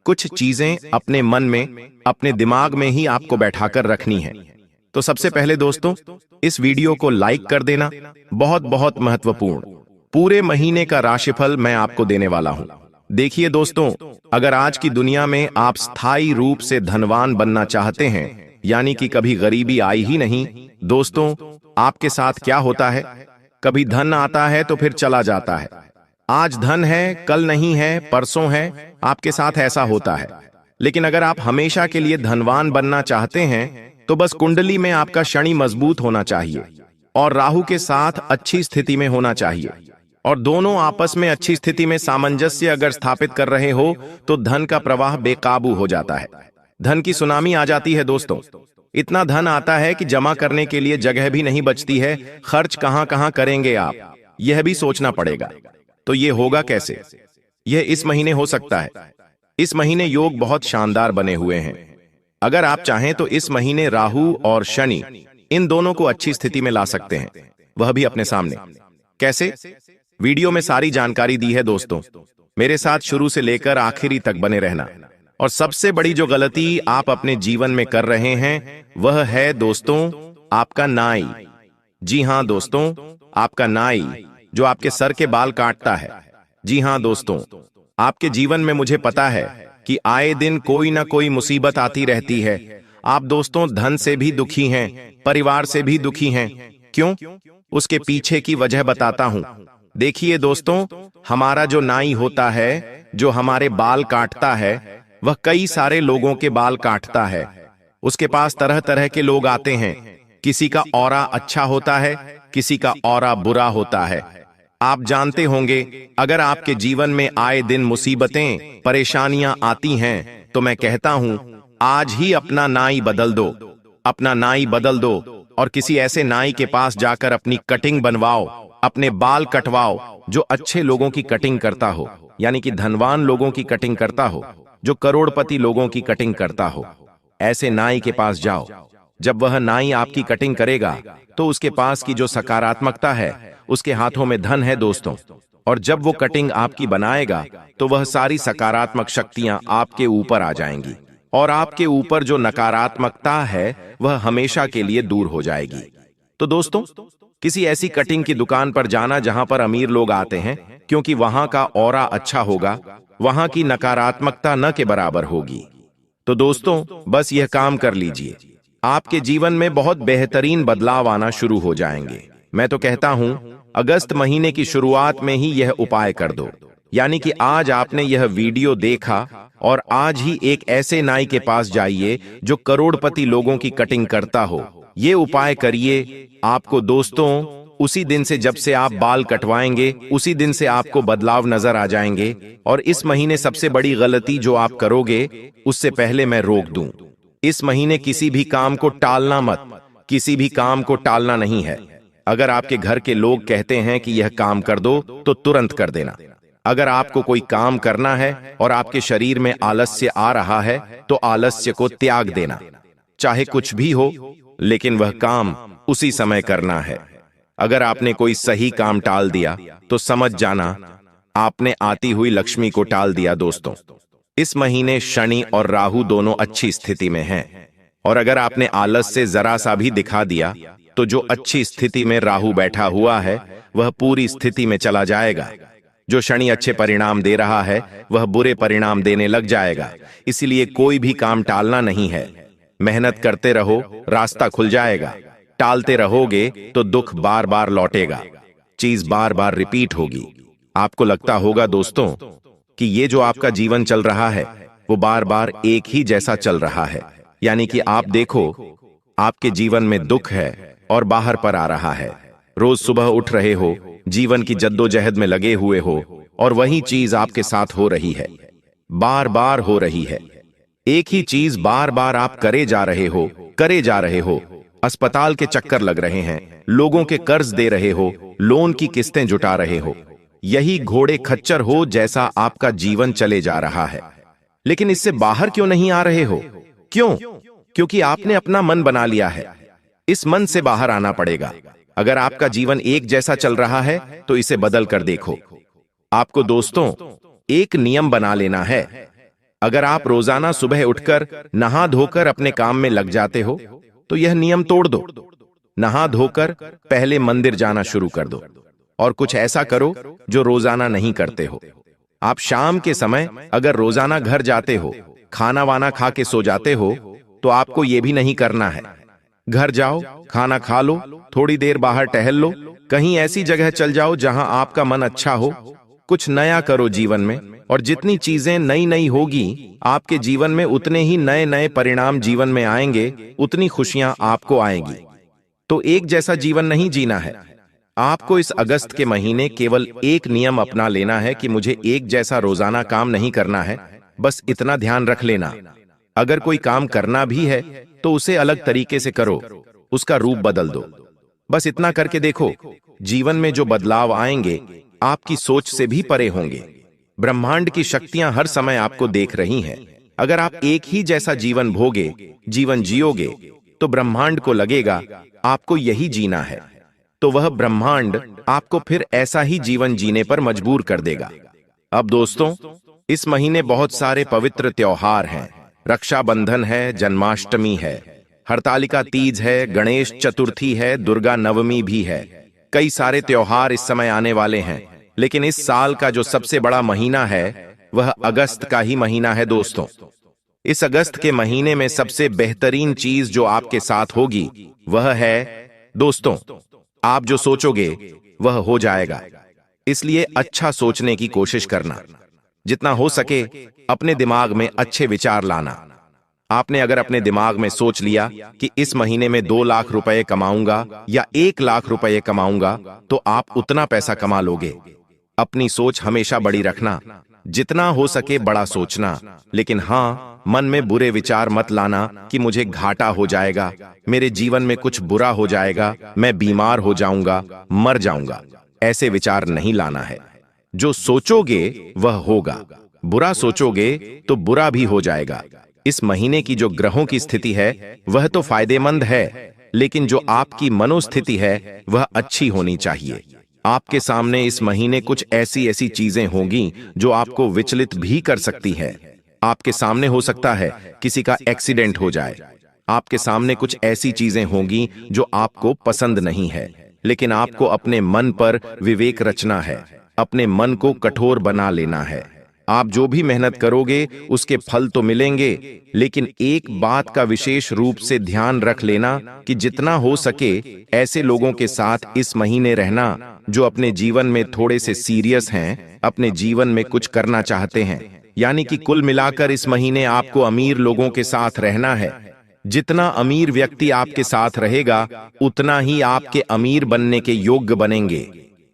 कुछ चीजें अपने मन में, अपने दिमाग में ही आपको बैठाकर रखनी है। तो सबसे पहले दोस्तों इस वीडियो को लाइक कर देना, बहुत बहुत महत्वपूर्ण। पूरे महीने का राशिफल मैं आपको देने वाला हूं। देखिए दोस्तों, अगर आज की दुनिया में आप स्थायी रूप से धनवान बनना चाहते हैं, यानी कि कभी गरीबी आई ही नहीं, दोस्तों आपके साथ क्या होता है, कभी धन आता है तो फिर चला जाता है। आज धन है, कल नहीं है, परसों है, आपके साथ ऐसा होता है। लेकिन अगर आप हमेशा के लिए धनवान बनना चाहते हैं, तो बस कुंडली में आपका शनि मजबूत होना चाहिए और राहु के साथ अच्छी स्थिति में होना चाहिए, और दोनों आपस में अच्छी स्थिति में सामंजस्य अगर स्थापित कर रहे हो तो धन का प्रवाह बेकाबू हो जाता है। धन की सुनामी आ जाती है दोस्तों। इतना धन आता है कि जमा करने के लिए जगह भी नहीं बचती है। खर्च कहां कहां करेंगे आप। यह भी सोचना पड़ेगा। तो ये होगा कैसे? यह इस महीने हो सकता है। इस महीने योग बहुत शानदार बने हुए हैं। अगर आप चाहें तो इस महीने राहु और शनि इन दोनों को अच्छी स्थिति में ला सकते हैं, वह भी अपने सामने। कैसे? वीडियो में सारी जानकारी दी है दोस्तों, मेरे साथ शुरू से लेकर आखिरी तक बने रहना। और सबसे बड़ी जो गलती आप अपने जीवन में कर रहे हैं वह है दोस्तों आपका नाई। जी हां दोस्तों, आपका नाई जो आपके सर के बाल काटता है। जी हां दोस्तों, आपके जीवन में मुझे पता है कि आए दिन कोई ना कोई मुसीबत आती रहती है। आप दोस्तों धन से भी दुखी हैं, परिवार से भी दुखी हैं। क्यों? उसके पीछे की वजह बताता हूं। देखिए दोस्तों, हमारा जो नाई होता है, जो हमारे बाल काटता है, वह कई सारे लोगों के बाल काटता है। उसके पास तरह तरह के लोग आते हैं। किसी का ऑरा अच्छा होता है, किसी का ऑरा बुरा होता है। आप जानते होंगे, अगर आपके जीवन में आए दिन मुसीबतें, परेशानियां आती हैं, तो मैं कहता हूं आज ही अपना नाई बदल दो। अपना नाई बदल दो और किसी ऐसे नाई के पास जाकर अपनी कटिंग बनवाओ, अपने बाल कटवाओ जो अच्छे लोगों की कटिंग करता हो, यानी कि धनवान लोगों की कटिंग करता हो, जो करोड़पति लोगों की कटिंग करता हो। ऐसे नाई के पास जाओ। जब वह नाई आपकी कटिंग करेगा तो उसके पास की जो सकारात्मकता है, उसके हाथों में धन है दोस्तों। और जब वो कटिंग आपकी बनाएगा तो वह सारी सकारात्मक शक्तियां आपके ऊपर आ जाएंगी और आपके ऊपर जो नकारात्मकता है वह हमेशा के लिए दूर हो जाएगी। तो दोस्तों, किसी ऐसी कटिंग की दुकान पर जाना जहां पर अमीर लोग आते हैं, क्योंकि वहां का ऑरा अच्छा होगा, वहां की नकारात्मकता न के बराबर होगी। तो दोस्तों, बस यह काम कर लीजिए, आपके जीवन में बहुत बेहतरीन बदलाव आना शुरू हो जाएंगे। मैं तो कहता हूं अगस्त महीने की शुरुआत में ही यह उपाय कर दो। यानी कि आज आपने यह वीडियो देखा और आज ही एक ऐसे नाई के पास जाइए जो करोड़पति लोगों की कटिंग करता हो। ये उपाय करिए। आपको दोस्तों उसी दिन से, जब से आप बाल कटवाएंगे, उसी दिन से आपको बदलाव नजर आ जाएंगे। और इस महीने सबसे बड़ी गलती जो आप करोगे, उससे पहले मैं रोक दूं। इस महीने किसी भी काम को टालना मत। किसी भी काम को टालना नहीं है। अगर आपके घर के लोग कहते हैं कि यह काम कर दो, तो तुरंत कर देना। अगर आपको कोई काम करना है और आपके शरीर में आलस्य आ रहा है, तो आलस्य को त्याग देना। चाहे कुछ भी हो, लेकिन वह काम उसी समय करना है। अगर आपने कोई सही काम टाल दिया, तो समझ जाना आपने आती हुई लक्ष्मी को टाल दिया दोस्तों। इस महीने शनि और राहु दोनों अच्छी स्थिति में हैं। और अगर आपने आलस से जरा सा भी दिखा दिया, तो जो अच्छी स्थिति में राहु बैठा हुआ है वह पूरी स्थिति में चला जाएगा। जो शनि अच्छे परिणाम दे रहा है वह बुरे परिणाम देने लग जाएगा। इसलिए कोई भी काम टालना नहीं है। मेहनत करते रहो, रास्ता खुल जाएगा। टालते रहोगे तो दुख बार बार लौटेगा, चीज बार बार रिपीट होगी। आपको लगता होगा दोस्तों कि ये जो आपका जीवन चल रहा है वो बार बार एक ही जैसा चल रहा है। यानी कि आप देखो, आपके जीवन में दुख है और बाहर पर आ रहा है। रोज सुबह उठ रहे हो, जीवन की जद्दोजहद में लगे हुए हो, और वही चीज आपके साथ हो रही है, बार बार हो रही है। एक ही चीज बार बार आप करे जा रहे हो। अस्पताल के चक्कर लग रहे हैं, लोगों के कर्ज दे रहे हो, लोन की किस्तें जुटा रहे हो। यही घोड़े खच्चर हो जैसा आपका जीवन चले जा रहा है। लेकिन इससे बाहर क्यों नहीं आ रहे हो? क्यों? क्योंकि आपने अपना मन बना लिया है। इस मन से बाहर आना पड़ेगा। अगर आपका जीवन एक जैसा चल रहा है तो इसे बदल कर देखो। आपको दोस्तों एक नियम बना लेना है। अगर आप रोजाना सुबह उठकर नहा धोकर अपने काम में लग जाते हो, तो यह नियम तोड़ दो। नहा धोकर पहले मंदिर जाना शुरू कर दो और कुछ ऐसा करो जो रोजाना नहीं करते हो। आप शाम के समय अगर रोजाना घर जाते हो, खाना वाना खा के सो जाते हो, तो आपको यह भी नहीं करना है। घर जाओ, खाना खा लो, थोड़ी देर बाहर टहल लो, कहीं ऐसी जगह चल जाओ जहां आपका मन अच्छा हो। कुछ नया करो जीवन में, और जितनी चीजें नई नई होगी आपके जीवन में, उतने ही नए नए परिणाम जीवन में आएंगे, उतनी खुशियां आपको आएंगी। तो एक जैसा जीवन नहीं जीना है। आपको इस अगस्त के महीने केवल एक नियम अपना लेना है कि मुझे एक जैसा रोजाना काम नहीं करना है। बस इतना ध्यान रख लेना, अगर कोई काम करना भी है तो उसे अलग तरीके से करो, उसका रूप बदल दो। बस इतना करके देखो, जीवन में जो बदलाव आएंगे आपकी सोच से भी परे होंगे। ब्रह्मांड की शक्तियां हर समय आपको देख रही हैं। अगर आप एक ही जैसा जीवन जीवन जियोगे तो ब्रह्मांड को लगेगा आपको यही जीना है, तो वह ब्रह्मांड आपको फिर ऐसा ही जीवन जीने पर मजबूर कर देगा। अब दोस्तों, इस महीने बहुत सारे पवित्र त्योहार हैं। रक्षाबंधन है, जन्माष्टमी है, हरतालिका तीज है, गणेश चतुर्थी है, दुर्गा नवमी भी है। कई सारे त्योहार इस समय आने वाले हैं, लेकिन इस साल का जो सबसे बड़ा महीना है वह अगस्त का ही महीना है दोस्तों। इस अगस्त के महीने में सबसे बेहतरीन चीज जो आपके साथ होगी वह है दोस्तों, आप जो सोचोगे वह हो जाएगा। इसलिए अच्छा सोचने की कोशिश करना, जितना हो सके अपने दिमाग में अच्छे विचार लाना। आपने अगर अपने दिमाग में सोच लिया कि इस महीने में 2 लाख रुपए कमाऊंगा या 1 लाख रुपए कमाऊंगा, तो आप उतना पैसा कमा लोगे। अपनी सोच हमेशा बड़ी रखना, जितना हो सके बड़ा सोचना, लेकिन हाँ, मन में बुरे विचार मत लाना कि मुझे घाटा हो जाएगा, मेरे जीवन में कुछ बुरा हो जाएगा, मैं बीमार हो जाऊंगा, मर जाऊंगा। ऐसे विचार नहीं लाना है। जो सोचोगे वह होगा, बुरा सोचोगे तो बुरा भी हो जाएगा। इस महीने की जो ग्रहों की स्थिति है वह तो फायदेमंद है, लेकिन जो आपकी मनोस्थिति है वह अच्छी होनी चाहिए। आपके सामने इस महीने कुछ ऐसी चीजें होंगी जो आपको विचलित भी कर सकती है। आपके सामने हो सकता है किसी का एक्सीडेंट हो जाए। आपके सामने कुछ ऐसी चीजें होंगी जो आपको पसंद नहीं है, लेकिन आपको अपने मन पर विवेक रचना है, अपने मन को कठोर बना लेना है। आप जो भी मेहनत करोगे उसके फल तो मिलेंगे, लेकिन एक बात का विशेष रूप से ध्यान रख लेना कि जितना हो सके ऐसे लोगों के साथ इस महीने रहना जो अपने जीवन में थोड़े से सीरियस हैं, अपने जीवन में कुछ करना चाहते हैं। यानी कि कुल मिलाकर इस महीने आपको अमीर लोगों के साथ रहना है। जितना अमीर व्यक्ति आपके साथ रहेगा उतना ही आपके अमीर बनने के योग्य बनेंगे।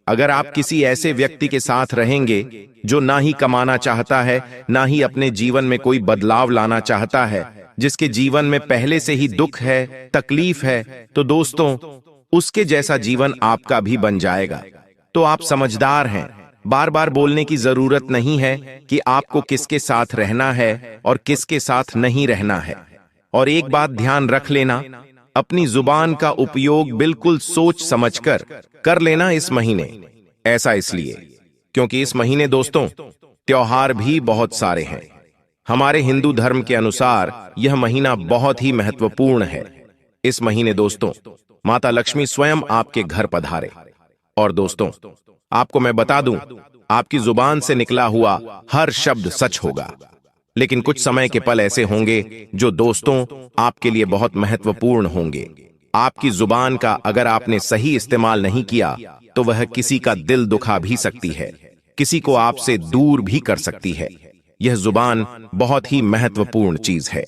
अगर आप किसी ऐसे व्यक्ति के साथ रहेंगे जो ना ही कमाना चाहता है, ना ही अपने जीवन में कोई बदलाव लाना चाहता है, जिसके जीवन में पहले से ही दुख है, तकलीफ है, तो दोस्तों उसके जैसा जीवन आपका भी बन जाएगा। तो आप समझदार हैं, बार बार बोलने की जरूरत नहीं है कि आपको किसके साथ रहना है और किसके साथ नहीं रहना है। और एक बात ध्यान रख लेना, अपनी जुबान का उपयोग बिल्कुल सोच समझकर कर लेना इस महीने। ऐसा इसलिए क्योंकि इस महीने दोस्तों त्योहार भी बहुत सारे हैं। हमारे हिंदू धर्म के अनुसार यह महीना बहुत ही महत्वपूर्ण है। इस महीने दोस्तों माता लक्ष्मी स्वयं आपके घर पधारे। और दोस्तों आपको मैं बता दूं, आपकी जुबान से निकला हुआ हर शब्द सच होगा, लेकिन कुछ समय के पल ऐसे होंगे जो दोस्तों आपके लिए बहुत महत्वपूर्ण होंगे। आपकी जुबान का अगर आपने सही इस्तेमाल नहीं किया तो वह किसी का दिल दुखा भी सकती है, किसी को आपसे दूर भी कर सकती है। यह जुबान बहुत ही महत्वपूर्ण चीज है।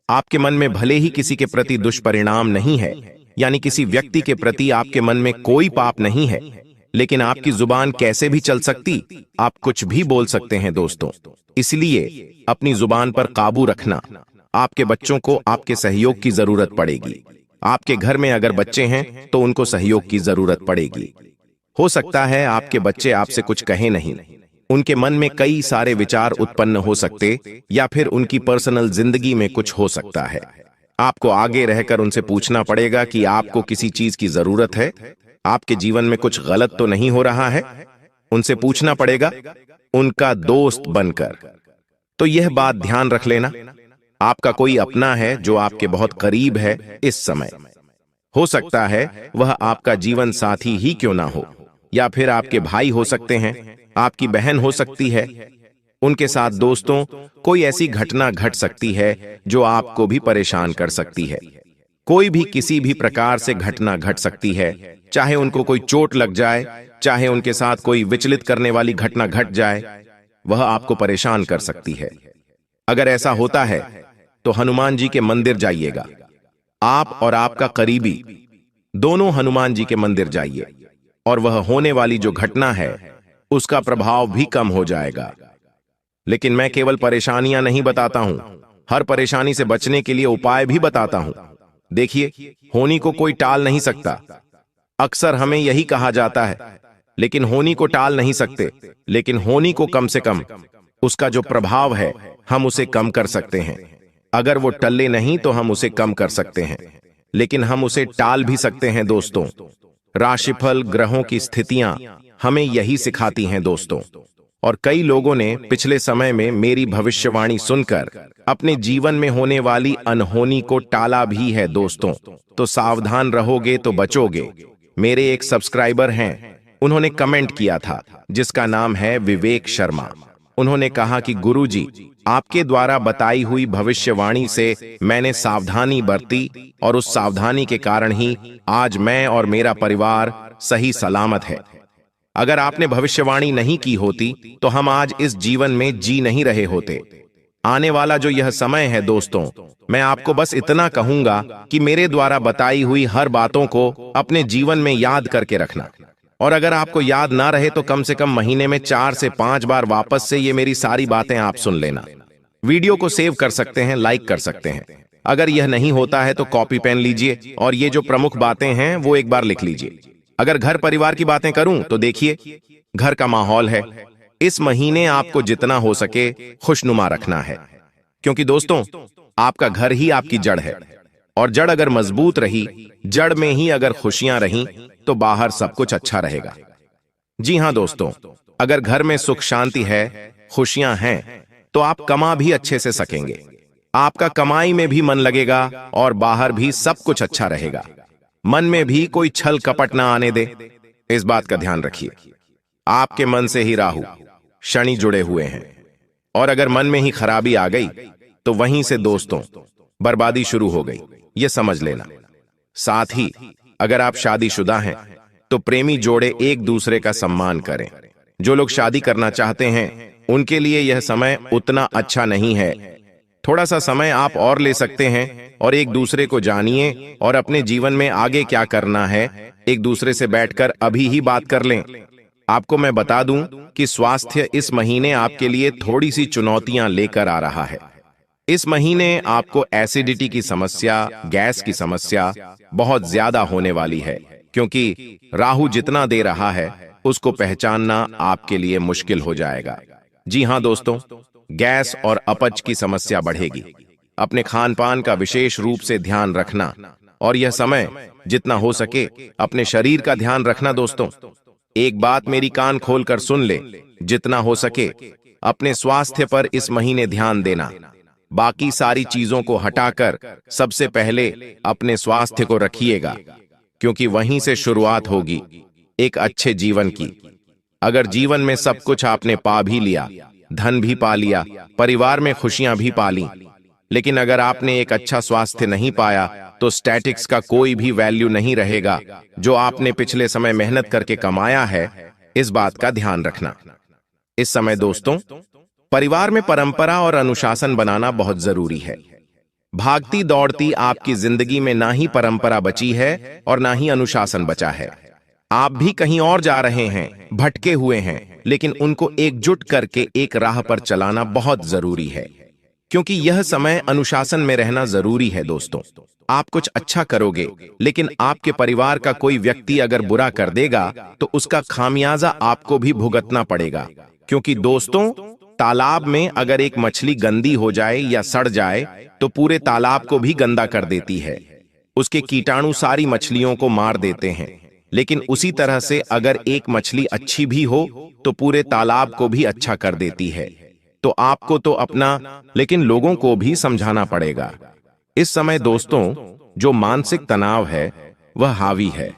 आपके मन में भले ही किसी के प्रति दुष्परिणाम नहीं है, यानी किसी व्यक्ति के प्रति आपके मन में कोई पाप नहीं है, लेकिन आपकी जुबान कैसे भी चल सकती, आप कुछ भी बोल सकते हैं दोस्तों। इसलिए अपनी जुबान पर काबू रखना। आपके बच्चों को आपके सहयोग की जरूरत पड़ेगी। आपके घर में अगर बच्चे हैं तो उनको सहयोग की जरूरत पड़ेगी। हो सकता है आपके बच्चे आपसे कुछ कहें नहीं, उनके मन में कई सारे विचार उत्पन्न हो सकते, या फिर उनकी पर्सनल जिंदगी में कुछ हो सकता है। आपको आगे रहकर उनसे पूछना पड़ेगा कि आपको किसी चीज की जरूरत है, आपके जीवन में कुछ गलत तो नहीं हो रहा है। उनसे पूछना पड़ेगा उनका दोस्त बनकर। तो यह बात ध्यान रख लेना, आपका कोई अपना है जो आपके बहुत करीब है इस समय। हो सकता है वह आपका जीवन साथी ही क्यों ना हो, या फिर आपके भाई हो सकते हैं, आपकी बहन हो सकती है। उनके साथ दोस्तों कोई ऐसी घटना घट सकती है जो आपको भी परेशान कर सकती है। कोई भी किसी भी प्रकार से घटना घट सकती है, चाहे उनको कोई चोट लग जाए, चाहे उनके साथ कोई विचलित करने वाली घटना घट जाए, वह आपको परेशान कर सकती है। अगर ऐसा होता है तो हनुमान जी के मंदिर जाइएगा। आप और आपका करीबी दोनों हनुमान जी के मंदिर जाइए, और वह होने वाली जो घटना है उसका प्रभाव भी कम हो जाएगा। लेकिन मैं केवल परेशानियां नहीं बताता हूं, हर परेशानी से बचने के लिए उपाय भी बताता हूं। देखिए, होनी को कोई टाल नहीं सकता, अक्सर हमें यही कहा जाता है, लेकिन होनी को टाल नहीं सकते, लेकिन होनी को कम से कम उसका जो प्रभाव है हम उसे कम कर सकते हैं। अगर वो टले नहीं तो हम उसे कम कर सकते हैं, लेकिन हम उसे टाल भी सकते हैं दोस्तों। राशिफल, ग्रहों की स्थितियां हमें यही सिखाती हैं दोस्तों। और कई लोगों ने पिछले समय में मेरी भविष्यवाणी सुनकर अपने जीवन में होने वाली अनहोनी को टाला भी है दोस्तों। तो सावधान रहोगे तो बचोगे। मेरे एक सब्सक्राइबर हैं, उन्होंने कमेंट किया था जिसका नाम है विवेक शर्मा। उन्होंने कहा कि गुरुजी, आपके द्वारा बताई हुई भविष्यवाणी से मैंने सावधानी बरती और उस सावधानी के कारण ही आज मैं और मेरा परिवार सही सलामत है। अगर आपने भविष्यवाणी नहीं की होती तो हम आज इस जीवन में जी नहीं रहे होते। आने वाला जो यह समय है दोस्तों, मैं आपको बस इतना कहूंगा कि मेरे द्वारा बताई हुई हर बातों को अपने जीवन में याद करके रखना। और अगर आपको याद ना रहे तो कम से कम महीने में 4 से 5 बार वापस से ये मेरी सारी बातें आप सुन लेना। वीडियो को सेव कर सकते हैं, लाइक कर सकते हैं। अगर यह नहीं होता है तो कॉपी पेन लीजिए और ये जो प्रमुख बातें हैं वो एक बार लिख लीजिए। अगर घर परिवार की बातें करूं तो देखिए, घर का माहौल है, इस महीने आपको जितना हो सके खुशनुमा रखना है, क्योंकि दोस्तों आपका घर ही आपकी जड़ है। और जड़ अगर मजबूत रही, जड़ में ही अगर खुशियां रहीं तो बाहर सब कुछ अच्छा रहेगा। जी हां दोस्तों, अगर घर में सुख शांति है, खुशियां हैं, तो आप कमा भी अच्छे से सकेंगे। आपका कमाई में भी मन लगेगा और बाहर भी सब कुछ अच्छा रहेगा। मन में भी कोई छल कपट ना आने दे, इस बात का ध्यान रखिए। आपके मन से ही राहु शनि जुड़े हुए हैं, और अगर मन में ही खराबी आ गई तो वहीं से दोस्तों बर्बादी शुरू हो गई, ये समझ लेना। साथ ही अगर आप शादीशुदा हैं तो प्रेमी जोड़े एक दूसरे का सम्मान करें। जो लोग शादी करना चाहते हैं उनके लिए यह समय उतना अच्छा नहीं है। थोड़ा सा समय आप और ले सकते हैं और एक दूसरे को जानिए और अपने जीवन में आगे क्या करना है एक दूसरे से बैठकर अभी ही बात कर लें। आपको मैं बता दूं कि स्वास्थ्य इस महीने आपके लिए थोड़ी सी चुनौतियां लेकर आ रहा है। इस महीने आपको एसिडिटी की समस्या, गैस की समस्या बहुत ज्यादा होने वाली है, क्योंकि राहु जितना दे रहा है उसको पहचानना आपके लिए मुश्किल हो जाएगा। जी हां दोस्तों, गैस और अपच की समस्या बढ़ेगी। अपने खान पान का विशेष रूप से ध्यान रखना और यह समय जितना हो सके अपने शरीर का ध्यान रखना दोस्तों। एक बात मेरी कान खोलकर सुन ले, जितना हो सके अपने स्वास्थ्य पर इस महीने ध्यान देना। बाकी सारी चीजों को हटाकर सबसे पहले अपने स्वास्थ्य को रखिएगा, क्योंकि वहीं से शुरुआत होगी एक अच्छे जीवन की। अगर जीवन में सब कुछ आपने पा भी लिया, धन भी पा लिया, परिवार में खुशियां भी पा ली, लेकिन अगर आपने एक अच्छा स्वास्थ्य नहीं पाया तो स्टैटिक्स का कोई भी वैल्यू नहीं रहेगा जो आपने पिछले समय मेहनत करके कमाया है। इस बात का ध्यान रखना। इस समय दोस्तों परिवार में परंपरा और अनुशासन बनाना बहुत जरूरी है। भागती दौड़ती आपकी जिंदगी में ना ही परंपरा बची है और ना ही अनुशासन बचा है। आप भी कहीं और जा रहे हैं, भटके हुए हैं, लेकिन उनको एकजुट करके एक राह पर चलाना बहुत जरूरी है, क्योंकि यह समय अनुशासन में रहना जरूरी है दोस्तों। आप कुछ अच्छा करोगे, लेकिन आपके परिवार का कोई व्यक्ति अगर बुरा कर देगा तो उसका खामियाजा आपको भी भुगतना पड़ेगा। क्योंकि दोस्तों तालाब में अगर एक मछली गंदी हो जाए या सड़ जाए तो पूरे तालाब को भी गंदा कर देती है। उसके कीटाणु सारी मछलियों को मार देते हैं। लेकिन उसी तरह से अगर एक मछली अच्छी भी हो तो पूरे तालाब को भी अच्छा कर देती है। तो आपको तो अपना, लेकिन लोगों को भी समझाना पड़ेगा। इस समय दोस्तों जो मानसिक तनाव है वह हावी है।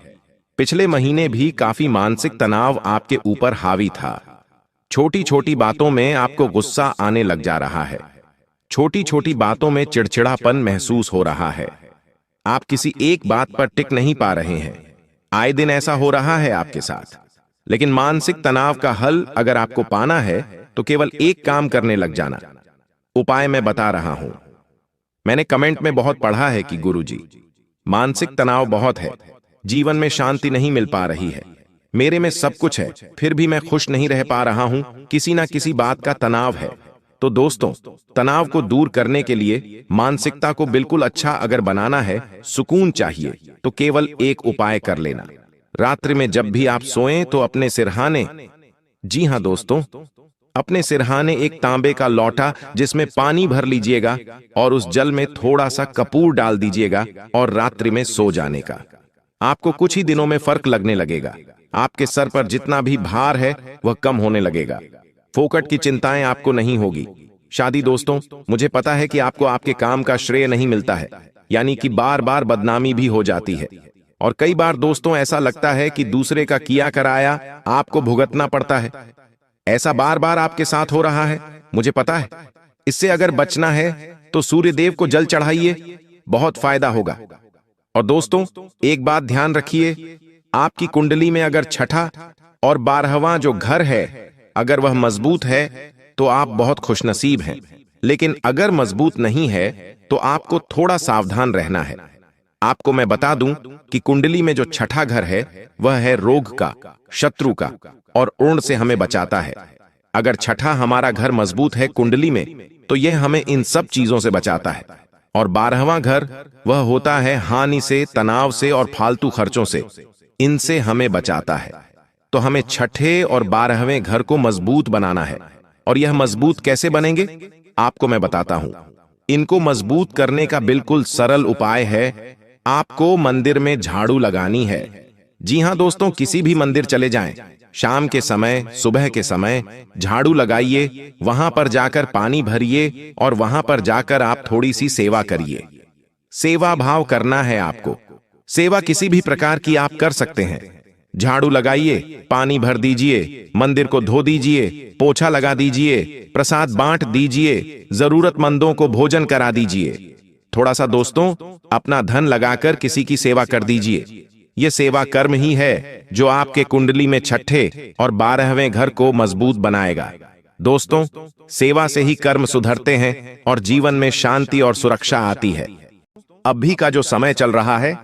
पिछले महीने भी काफी मानसिक तनाव आपके ऊपर हावी था। छोटी छोटी बातों में आपको गुस्सा आने लग जा रहा है। छोटी छोटी बातों में चिड़चिड़ापन महसूस हो रहा है। आप किसी एक बात पर टिक नहीं पा रहे हैं। आए दिन ऐसा हो रहा है आपके साथ। लेकिन मानसिक तनाव का हल अगर आपको पाना है तो केवल एक काम करने लग जाना। उपाय मैं बता रहा हूं। मैंने कमेंट में बहुत पढ़ा है कि गुरुजी, मानसिक तनाव बहुत है, जीवन में शांति नहीं मिल पा रही है, मेरे में सब कुछ है फिर भी मैं खुश नहीं रह पा रहा हूं, किसी ना किसी बात का तनाव है। तो दोस्तों तनाव को दूर करने के लिए, मानसिकता को बिल्कुल अच्छा अगर बनाना है, सुकून चाहिए, तो केवल एक उपाय कर लेना। रात्रि में जब भी आप सोएं तो अपने सिरहाने, जी हां दोस्तों, अपने सिरहाने एक तांबे का लौटा जिसमें पानी भर लीजिएगा और उस जल में थोड़ा सा कपूर डाल दीजिएगा और रात्रि में सो जाने का। आपको कुछ ही दिनों में फर्क लगने लगेगा। आपके सर पर जितना भी भार है वह कम होने लगेगा। फोकट की चिंताएं आपको नहीं होगी। शादी दोस्तों, मुझे पता है कि आपको आपके काम का श्रेय नहीं मिलता है, यानी कि बार बार बदनामी भी हो जाती है। और कई बार दोस्तों ऐसा लगता है कि दूसरे का किया कराया आपको भुगतना पड़ता है। ऐसा बार बार आपके साथ हो रहा है, मुझे पता है। इससे अगर बचना है तो सूर्य देव को जल चढ़ाइए, बहुत फायदा होगा। और दोस्तों एक बात ध्यान रखिए, आपकी कुंडली में अगर छठा और 12वां जो घर है अगर वह मजबूत है तो आप बहुत खुशनसीब हैं। लेकिन अगर मजबूत नहीं है तो आपको थोड़ा सावधान रहना है। आपको मैं बता दूं कि कुंडली में जो छठा घर है वह है रोग का, शत्रु का और ऊर्ध्व से हमें बचाता है। अगर छठा हमारा घर मजबूत है कुंडली में तो यह हमें इन सब चीजों से बचाता है। और 12वां घर वह होता है हानि से, तनाव से और फालतू खर्चों से, इनसे हमें बचाता है। तो हमें छठे और 12वें घर को मजबूत बनाना है। और यह मजबूत कैसे बनेंगे आपको मैं बताता हूं। इनको मजबूत करने का बिल्कुल सरल उपाय है, आपको मंदिर में झाड़ू लगानी है। जी हां दोस्तों, किसी भी मंदिर चले जाएं, शाम के समय, सुबह के समय झाड़ू लगाइए, वहां पर जाकर पानी भरिए और वहां पर जाकर आप थोड़ी सी सेवा करिए। सेवा भाव करना है आपको। सेवा किसी भी प्रकार की आप कर सकते हैं। झाड़ू लगाइए, पानी भर दीजिए, मंदिर को धो दीजिए, पोछा लगा दीजिए, प्रसाद बांट दीजिए, जरूरतमंदों को भोजन करा दीजिए। थोड़ा सा दोस्तों अपना धन लगाकर किसी की सेवा कर दीजिए। यह सेवा कर्म ही है जो आपके कुंडली में छठे और 12वें घर को मजबूत बनाएगा। दोस्तों सेवा से ही कर्म सुधरते हैं और जीवन में शांति और सुरक्षा आती है। अभी का जो समय चल रहा है,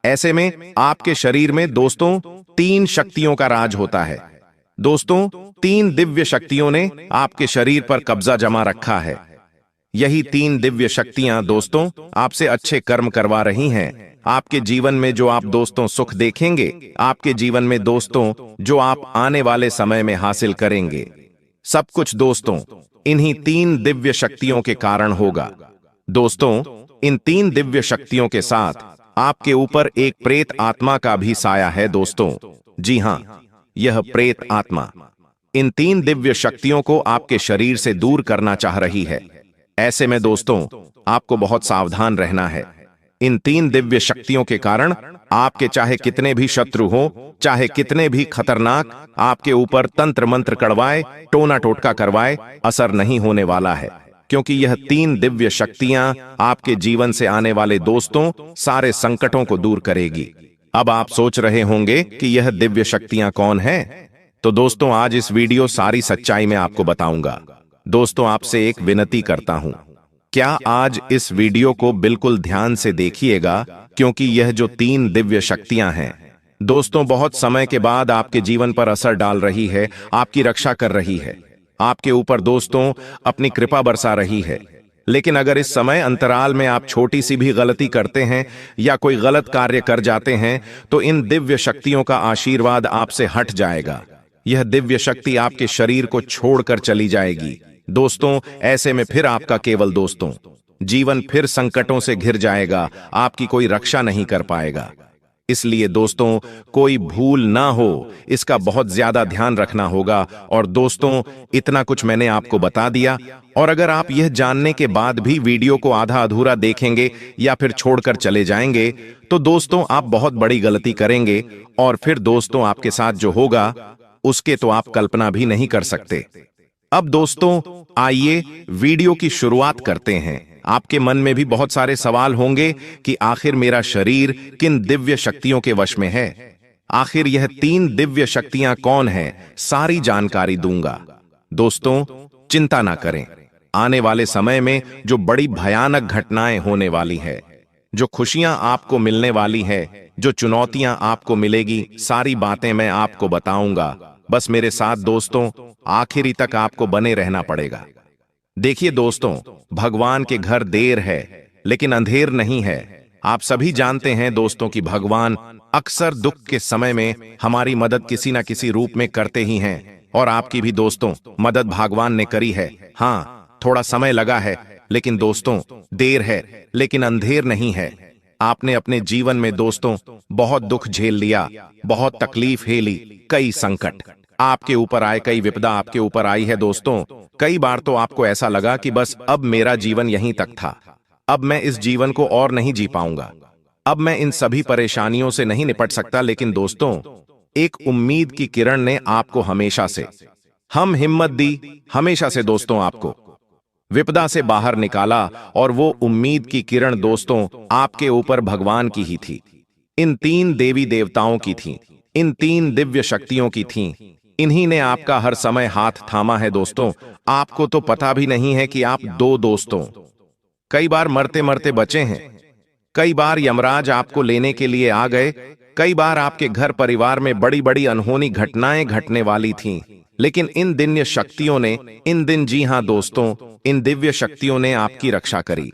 ऐसे में आपके शरीर में दोस्तों 3 शक्तियों का राज होता है। दोस्तों 3 दिव्य शक्तियों ने आपके शरीर पर कब्जा जमा रखा है। यही 3 दिव्य शक्तियां दोस्तों आपसे अच्छे कर्म करवा रही हैं। आपके जीवन में जो आप दोस्तों सुख देखेंगे, आपके जीवन में दोस्तों जो आप आने वाले समय में हासिल करेंगे, सब कुछ दोस्तों इन्हीं 3 दिव्य शक्तियों के कारण होगा। दोस्तों इन 3 दिव्य शक्तियों के साथ आपके ऊपर एक प्रेत आत्मा का भी साया है दोस्तों। जी हां, यह प्रेत आत्मा इन 3 दिव्य शक्तियों को आपके शरीर से दूर करना चाह रही है। ऐसे में दोस्तों आपको बहुत सावधान रहना है। इन 3 दिव्य शक्तियों के कारण आपके चाहे कितने भी शत्रु हो, चाहे कितने भी खतरनाक आपके ऊपर तंत्र मंत्र कड़वाए, टोना टोटका करवाए, असर नहीं होने वाला है। क्योंकि यह 3 दिव्य शक्तियां आपके जीवन से आने वाले दोस्तों सारे संकटों को दूर करेगी। अब आप सोच रहे होंगे कि यह दिव्य शक्तियां कौन हैं? तो दोस्तों आज इस वीडियो सारी सच्चाई में आपको बताऊंगा। दोस्तों आपसे एक विनती करता हूं, क्या आज इस वीडियो को बिल्कुल ध्यान से देखिएगा, क्योंकि यह जो 3 दिव्य शक्तियां हैं दोस्तों बहुत समय के बाद आपके जीवन पर असर डाल रही है, आपकी रक्षा कर रही है, आपके ऊपर दोस्तों अपनी कृपा बरसा रही है। लेकिन अगर इस समय अंतराल में आप छोटी सी भी गलती करते हैं या कोई गलत कार्य कर जाते हैं तो इन दिव्य शक्तियों का आशीर्वाद आपसे हट जाएगा। यह दिव्य शक्ति आपके शरीर को छोड़कर चली जाएगी। दोस्तों ऐसे में फिर आपका केवल दोस्तों जीवन फिर संकटों से घिर जाएगा, आपकी कोई रक्षा नहीं कर पाएगा। इसलिए दोस्तों कोई भूल ना हो, इसका बहुत ज्यादा ध्यान रखना होगा। और दोस्तों इतना कुछ मैंने आपको बता दिया, और अगर आप यह जानने के बाद भी वीडियो को आधा अधूरा देखेंगे या फिर छोड़कर चले जाएंगे तो दोस्तों आप बहुत बड़ी गलती करेंगे। और फिर दोस्तों आपके साथ जो होगा उसके तो आप कल्पना भी नहीं कर सकते। अब दोस्तों आइए वीडियो की शुरुआत करते हैं। आपके मन में भी बहुत सारे सवाल होंगे कि आखिर मेरा शरीर किन दिव्य शक्तियों के वश में है, आखिर यह 3 दिव्य शक्तियां कौन हैं, सारी जानकारी दूंगा। दोस्तों चिंता ना करें, आने वाले समय में जो बड़ी भयानक घटनाएं होने वाली है, जो खुशियां आपको मिलने वाली है, जो चुनौतियां आपको मिलेगी, सारी बातें मैं आपको बताऊंगा। बस मेरे साथ दोस्तों आखिरी तक आपको बने रहना पड़ेगा। देखिए दोस्तों, भगवान के घर देर है लेकिन अंधेर नहीं है। आप सभी जानते हैं दोस्तों कि भगवान अक्सर दुख के समय में हमारी मदद किसी न किसी रूप में करते ही हैं, और आपकी भी दोस्तों मदद भगवान ने करी है। हाँ, थोड़ा समय लगा है, लेकिन दोस्तों देर है लेकिन अंधेर नहीं है। आपने अपने जीवन में दोस्तों बहुत दुख झेल लिया, बहुत तकलीफ झेली, कई संकट आपके ऊपर आए, कई विपदा आपके ऊपर आई है दोस्तों। कई बार तो आपको ऐसा लगा कि बस अब मेरा जीवन यहीं तक था, अब मैं इस जीवन को और नहीं जी पाऊंगा, अब मैं इन सभी परेशानियों से नहीं निपट सकता। लेकिन दोस्तों एक उम्मीद की किरण ने आपको हमेशा से हम हिम्मत दी, हमेशा से दोस्तों आपको विपदा से बाहर निकाला, और वो उम्मीद की किरण दोस्तों आपके ऊपर भगवान की ही थी, इन 3 देवी देवताओं की थी, इन 3 दिव्य शक्तियों की थी। इन्हीं ने आपका हर समय हाथ थामा है दोस्तों। आपको तो पता भी नहीं है कि आप 2 दोस्तों कई बार मरते मरते बचे हैं, कई बार यमराज आपको लेने के लिए आ गए, कई बार आपके घर परिवार में बड़ी बड़ी अनहोनी घटनाएं घटने वाली थीं, लेकिन इन दिव्य शक्तियों ने, इन दिन, जी हां दोस्तों, इन दिव्य शक्तियों ने आपकी रक्षा करी,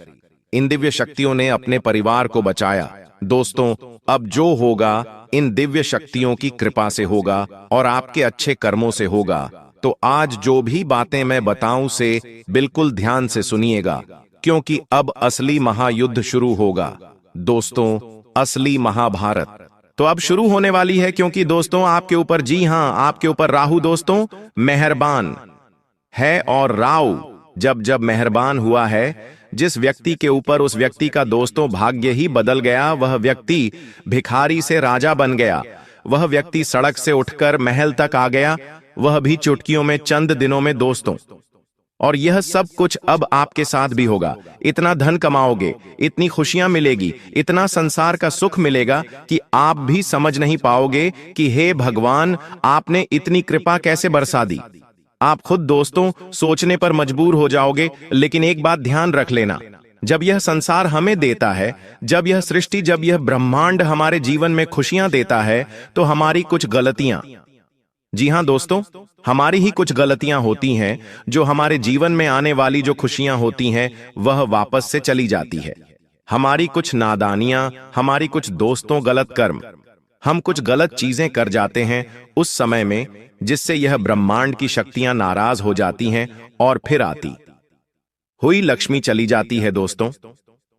इन दिव्य शक्तियों ने अपने परिवार को बचाया। दोस्तों अब जो होगा इन दिव्य शक्तियों की कृपा से होगा और आपके अच्छे कर्मों से होगा। तो आज जो भी बातें मैं बताऊं से बिल्कुल ध्यान से सुनिएगा, क्योंकि अब असली महायुद्ध शुरू होगा दोस्तों, असली महाभारत तो अब शुरू होने वाली है। क्योंकि दोस्तों आपके ऊपर, जी हां, आपके ऊपर राहु दोस्तों मेहरबान है, और राहु जब जब मेहरबान हुआ है जिस व्यक्ति के ऊपर, उस व्यक्ति का दोस्तों भाग्य ही बदल गया। वह व्यक्ति भिखारी से राजा बन गया, वह व्यक्ति सड़क से उठकर महल तक आ गया, वह भी चुटकियों में, चंद दिनों में दोस्तों। और यह सब कुछ अब आपके साथ भी होगा। इतना धन कमाओगे, इतनी खुशियां मिलेगी, इतना संसार का सुख मिलेगा कि आप भी समझ नहीं पाओगे कि हे भगवान आपने इतनी कृपा कैसे बरसा दी। आप खुद दोस्तों सोचने पर मजबूर हो जाओगे। लेकिन एक बात ध्यान रख लेना, जब यह संसार हमें देता है, जब यह सृष्टि, जब यह ब्रह्मांड हमारे जीवन में खुशियां देता है, तो हमारी कुछ गलतियां, जी हां दोस्तों, हमारी ही कुछ गलतियां होती हैं जो हमारे जीवन में आने वाली जो खुशियां होती हैं वह वापस से चली जाती है। हमारी कुछ नादानियां, हमारी कुछ दोस्तों गलत कर्म, हम कुछ गलत चीजें कर जाते हैं उस समय में, जिससे यह ब्रह्मांड की शक्तियां नाराज हो जाती हैं और फिर आती हुई लक्ष्मी चली जाती है दोस्तों।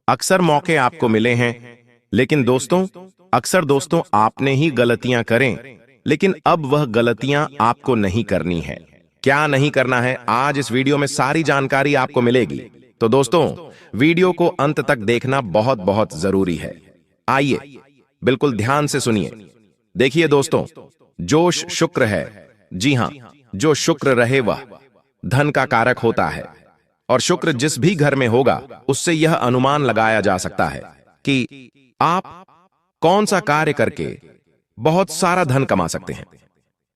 अक्सर मौके आपको मिले हैं, लेकिन दोस्तों अक्सर दोस्तों आपने ही गलतियां करें, लेकिन अब वह गलतियां आपको नहीं करनी है। क्या नहीं करना है, आज इस वीडियो में सारी जानकारी आपको मिलेगी। तो दोस्तों वीडियो को अंत तक देखना बहुत बहुत जरूरी है। आइए बिल्कुल ध्यान से सुनिए। देखिए दोस्तों, जोश शुक्र है, जी हां, जो शुक्र रहे वह धन का कारक होता है, और शुक्र जिस भी घर में होगा उससे यह अनुमान लगाया जा सकता है कि आप कौन सा कार्य करके बहुत सारा धन कमा सकते हैं।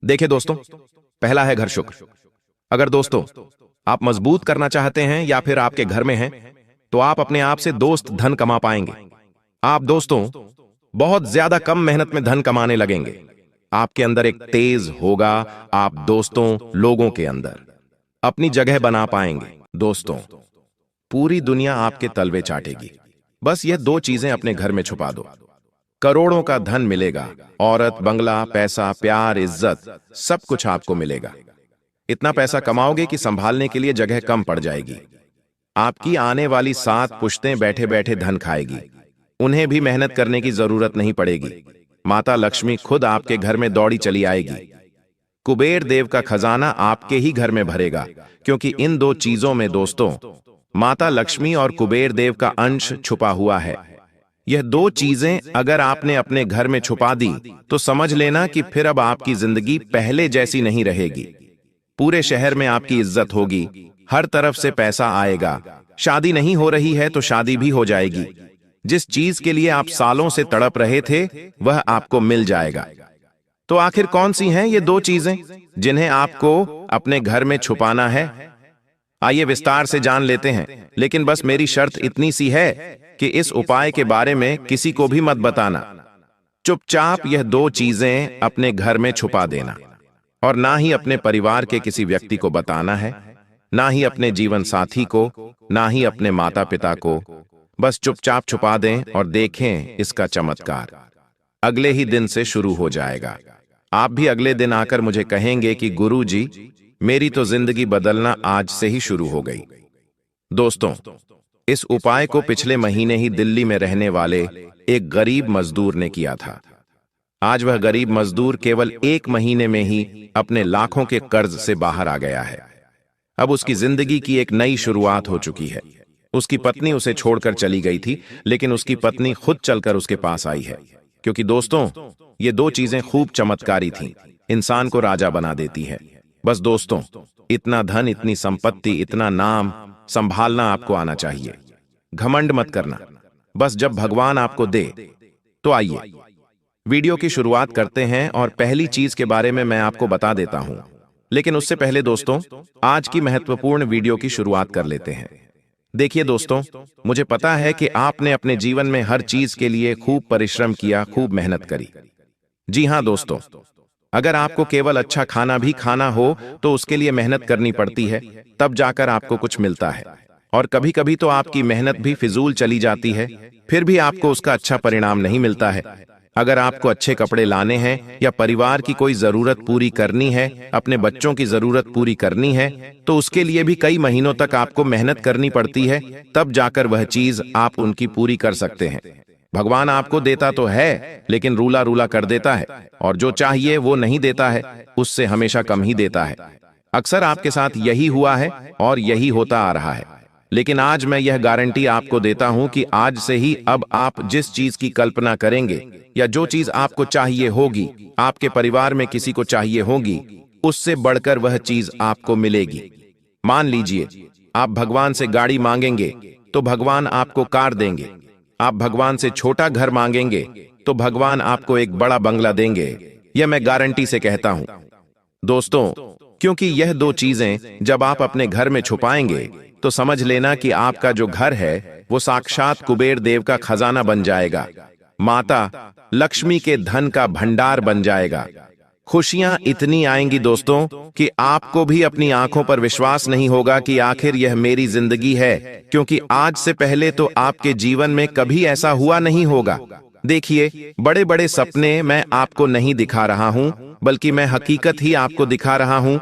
देखिए दोस्तों, पहला है घर शुक्र। अगर दोस्तों आप मजबूत करना चाहते हैं या फिर आपके घर में हैं, तो आप अपने आप से दोस्त धन कमा पाएंगे। आप दोस्तों बहुत ज्यादा कम मेहनत में धन कमाने लगेंगे। आपके अंदर एक तेज होगा, आप दोस्तों लोगों के अंदर अपनी जगह बना पाएंगे। दोस्तों पूरी दुनिया आपके तलवे चाटेगी। बस ये 2 चीजें अपने घर में छुपा दो, करोड़ों का धन मिलेगा, औरत, बंगला, पैसा, प्यार, इज्जत, सब कुछ आपको मिलेगा। इतना पैसा कमाओगे कि संभालने के लिए जगह कम पड़ जाएगी। आपकी आने वाली 7 पुश्तें बैठे बैठे धन खाएगी, उन्हें भी मेहनत करने की जरूरत नहीं पड़ेगी। माता लक्ष्मी खुद आपके घर में दौड़ी चली आएगी। कुबेर देव का खजाना आपके ही घर में भरेगा, क्योंकि इन 2 चीजों में दोस्तों माता लक्ष्मी और कुबेर देव का अंश छुपा हुआ है। यह 2 चीजें अगर आपने अपने घर में छुपा दी तो समझ लेना कि फिर अब आपकी जिंदगी पहले जैसी नहीं रहेगी। पूरे शहर में आपकी इज्जत होगी, हर तरफ से पैसा आएगा। शादी नहीं हो रही है तो शादी भी हो जाएगी। जिस चीज के लिए आप सालों से तड़प रहे थे वह आपको मिल जाएगा। तो आखिर कौन सी हैं ये 2 चीजें जिन्हें आपको अपने घर में छुपाना है? आइए विस्तार से जान लेते हैं, लेकिन बस मेरी शर्त इतनी सी है कि इस उपाय के बारे में किसी को भी मत बताना। चुपचाप यह 2 चीजें अपने घर में छुपा देना, और ना ही अपने परिवार के किसी व्यक्ति को बताना है, ना ही अपने जीवन साथी को, ना ही अपने माता पिता को। बस चुपचाप छुपा दें और देखें इसका चमत्कार। अगले ही दिन से शुरू हो जाएगा। आप भी अगले दिन आकर मुझे कहेंगे कि गुरुजी, मेरी तो जिंदगी बदलना आज से ही शुरू हो गई। दोस्तों, इस उपाय को पिछले महीने ही दिल्ली में रहने वाले एक गरीब मजदूर ने किया था। आज वह गरीब मजदूर केवल 1 महीने में ही अपने लाखों के कर्ज से बाहर आ गया है। अब उसकी जिंदगी की एक नई शुरुआत हो चुकी है। उसकी पत्नी उसे छोड़कर चली गई थी, लेकिन उसकी पत्नी खुद चलकर उसके पास आई है। क्योंकि दोस्तों, ये 2 चीजें खूब चमत्कारी थीं, इंसान को राजा बना देती है। बस दोस्तों, इतना धन, इतनी संपत्ति, इतना नाम संभालना आपको आना चाहिए। घमंड मत करना, बस जब भगवान आपको दे। तो आइए वीडियो की शुरुआत करते हैं और पहली चीज के बारे में मैं आपको बता देता हूं। लेकिन उससे पहले दोस्तों, आज की महत्वपूर्ण वीडियो की शुरुआत कर लेते हैं। देखिए दोस्तों, मुझे पता है कि आपने अपने जीवन में हर चीज के लिए खूब परिश्रम किया, खूब मेहनत करी। जी हां दोस्तों, अगर आपको केवल अच्छा खाना भी खाना हो तो उसके लिए मेहनत करनी पड़ती है, तब जाकर आपको कुछ मिलता है। और कभी कभी तो आपकी मेहनत भी फिजूल चली जाती है, फिर भी आपको उसका अच्छा परिणाम नहीं मिलता है। अगर आपको अच्छे कपड़े लाने हैं या परिवार की कोई जरूरत पूरी करनी है, अपने बच्चों की जरूरत पूरी करनी है, तो उसके लिए भी कई महीनों तक आपको मेहनत करनी पड़ती है, तब जाकर वह चीज आप उनकी पूरी कर सकते हैं। भगवान आपको देता तो है, लेकिन रूला रूला कर देता है, और जो चाहिए वो नहीं देता है, उससे हमेशा कम ही देता है। अक्सर आपके साथ यही हुआ है और यही होता आ रहा है। लेकिन आज मैं यह गारंटी आपको देता हूं कि आज से ही अब आप जिस चीज की कल्पना करेंगे या जो चीज आपको चाहिए होगी, आपके परिवार में किसी को चाहिए होगी, उससे बढ़कर वह चीज आपको मिलेगी। मान लीजिए, आप भगवान से गाड़ी मांगेंगे तो भगवान आपको कार देंगे। आप भगवान से छोटा घर मांगेंगे तो भगवान आपको एक बड़ा बंगला देंगे। यह मैं गारंटी से कहता हूं दोस्तों, क्योंकि यह 2 चीजें जब आप अपने घर में छुपाएंगे तो समझ लेना कि आपका जो घर है वो साक्षात कुबेर देव का खजाना बन जाएगा, माता लक्ष्मी के धन का भंडार बन जाएगा। खुशियां इतनी आएंगी दोस्तों कि आपको भी अपनी आंखों पर विश्वास नहीं होगा कि आखिर यह मेरी जिंदगी है, क्योंकि आज से पहले तो आपके जीवन में कभी ऐसा हुआ नहीं होगा। देखिए, बड़े बड़े सपने मैं आपको नहीं दिखा रहा हूं, बल्कि मैं हकीकत ही आपको दिखा रहा हूं,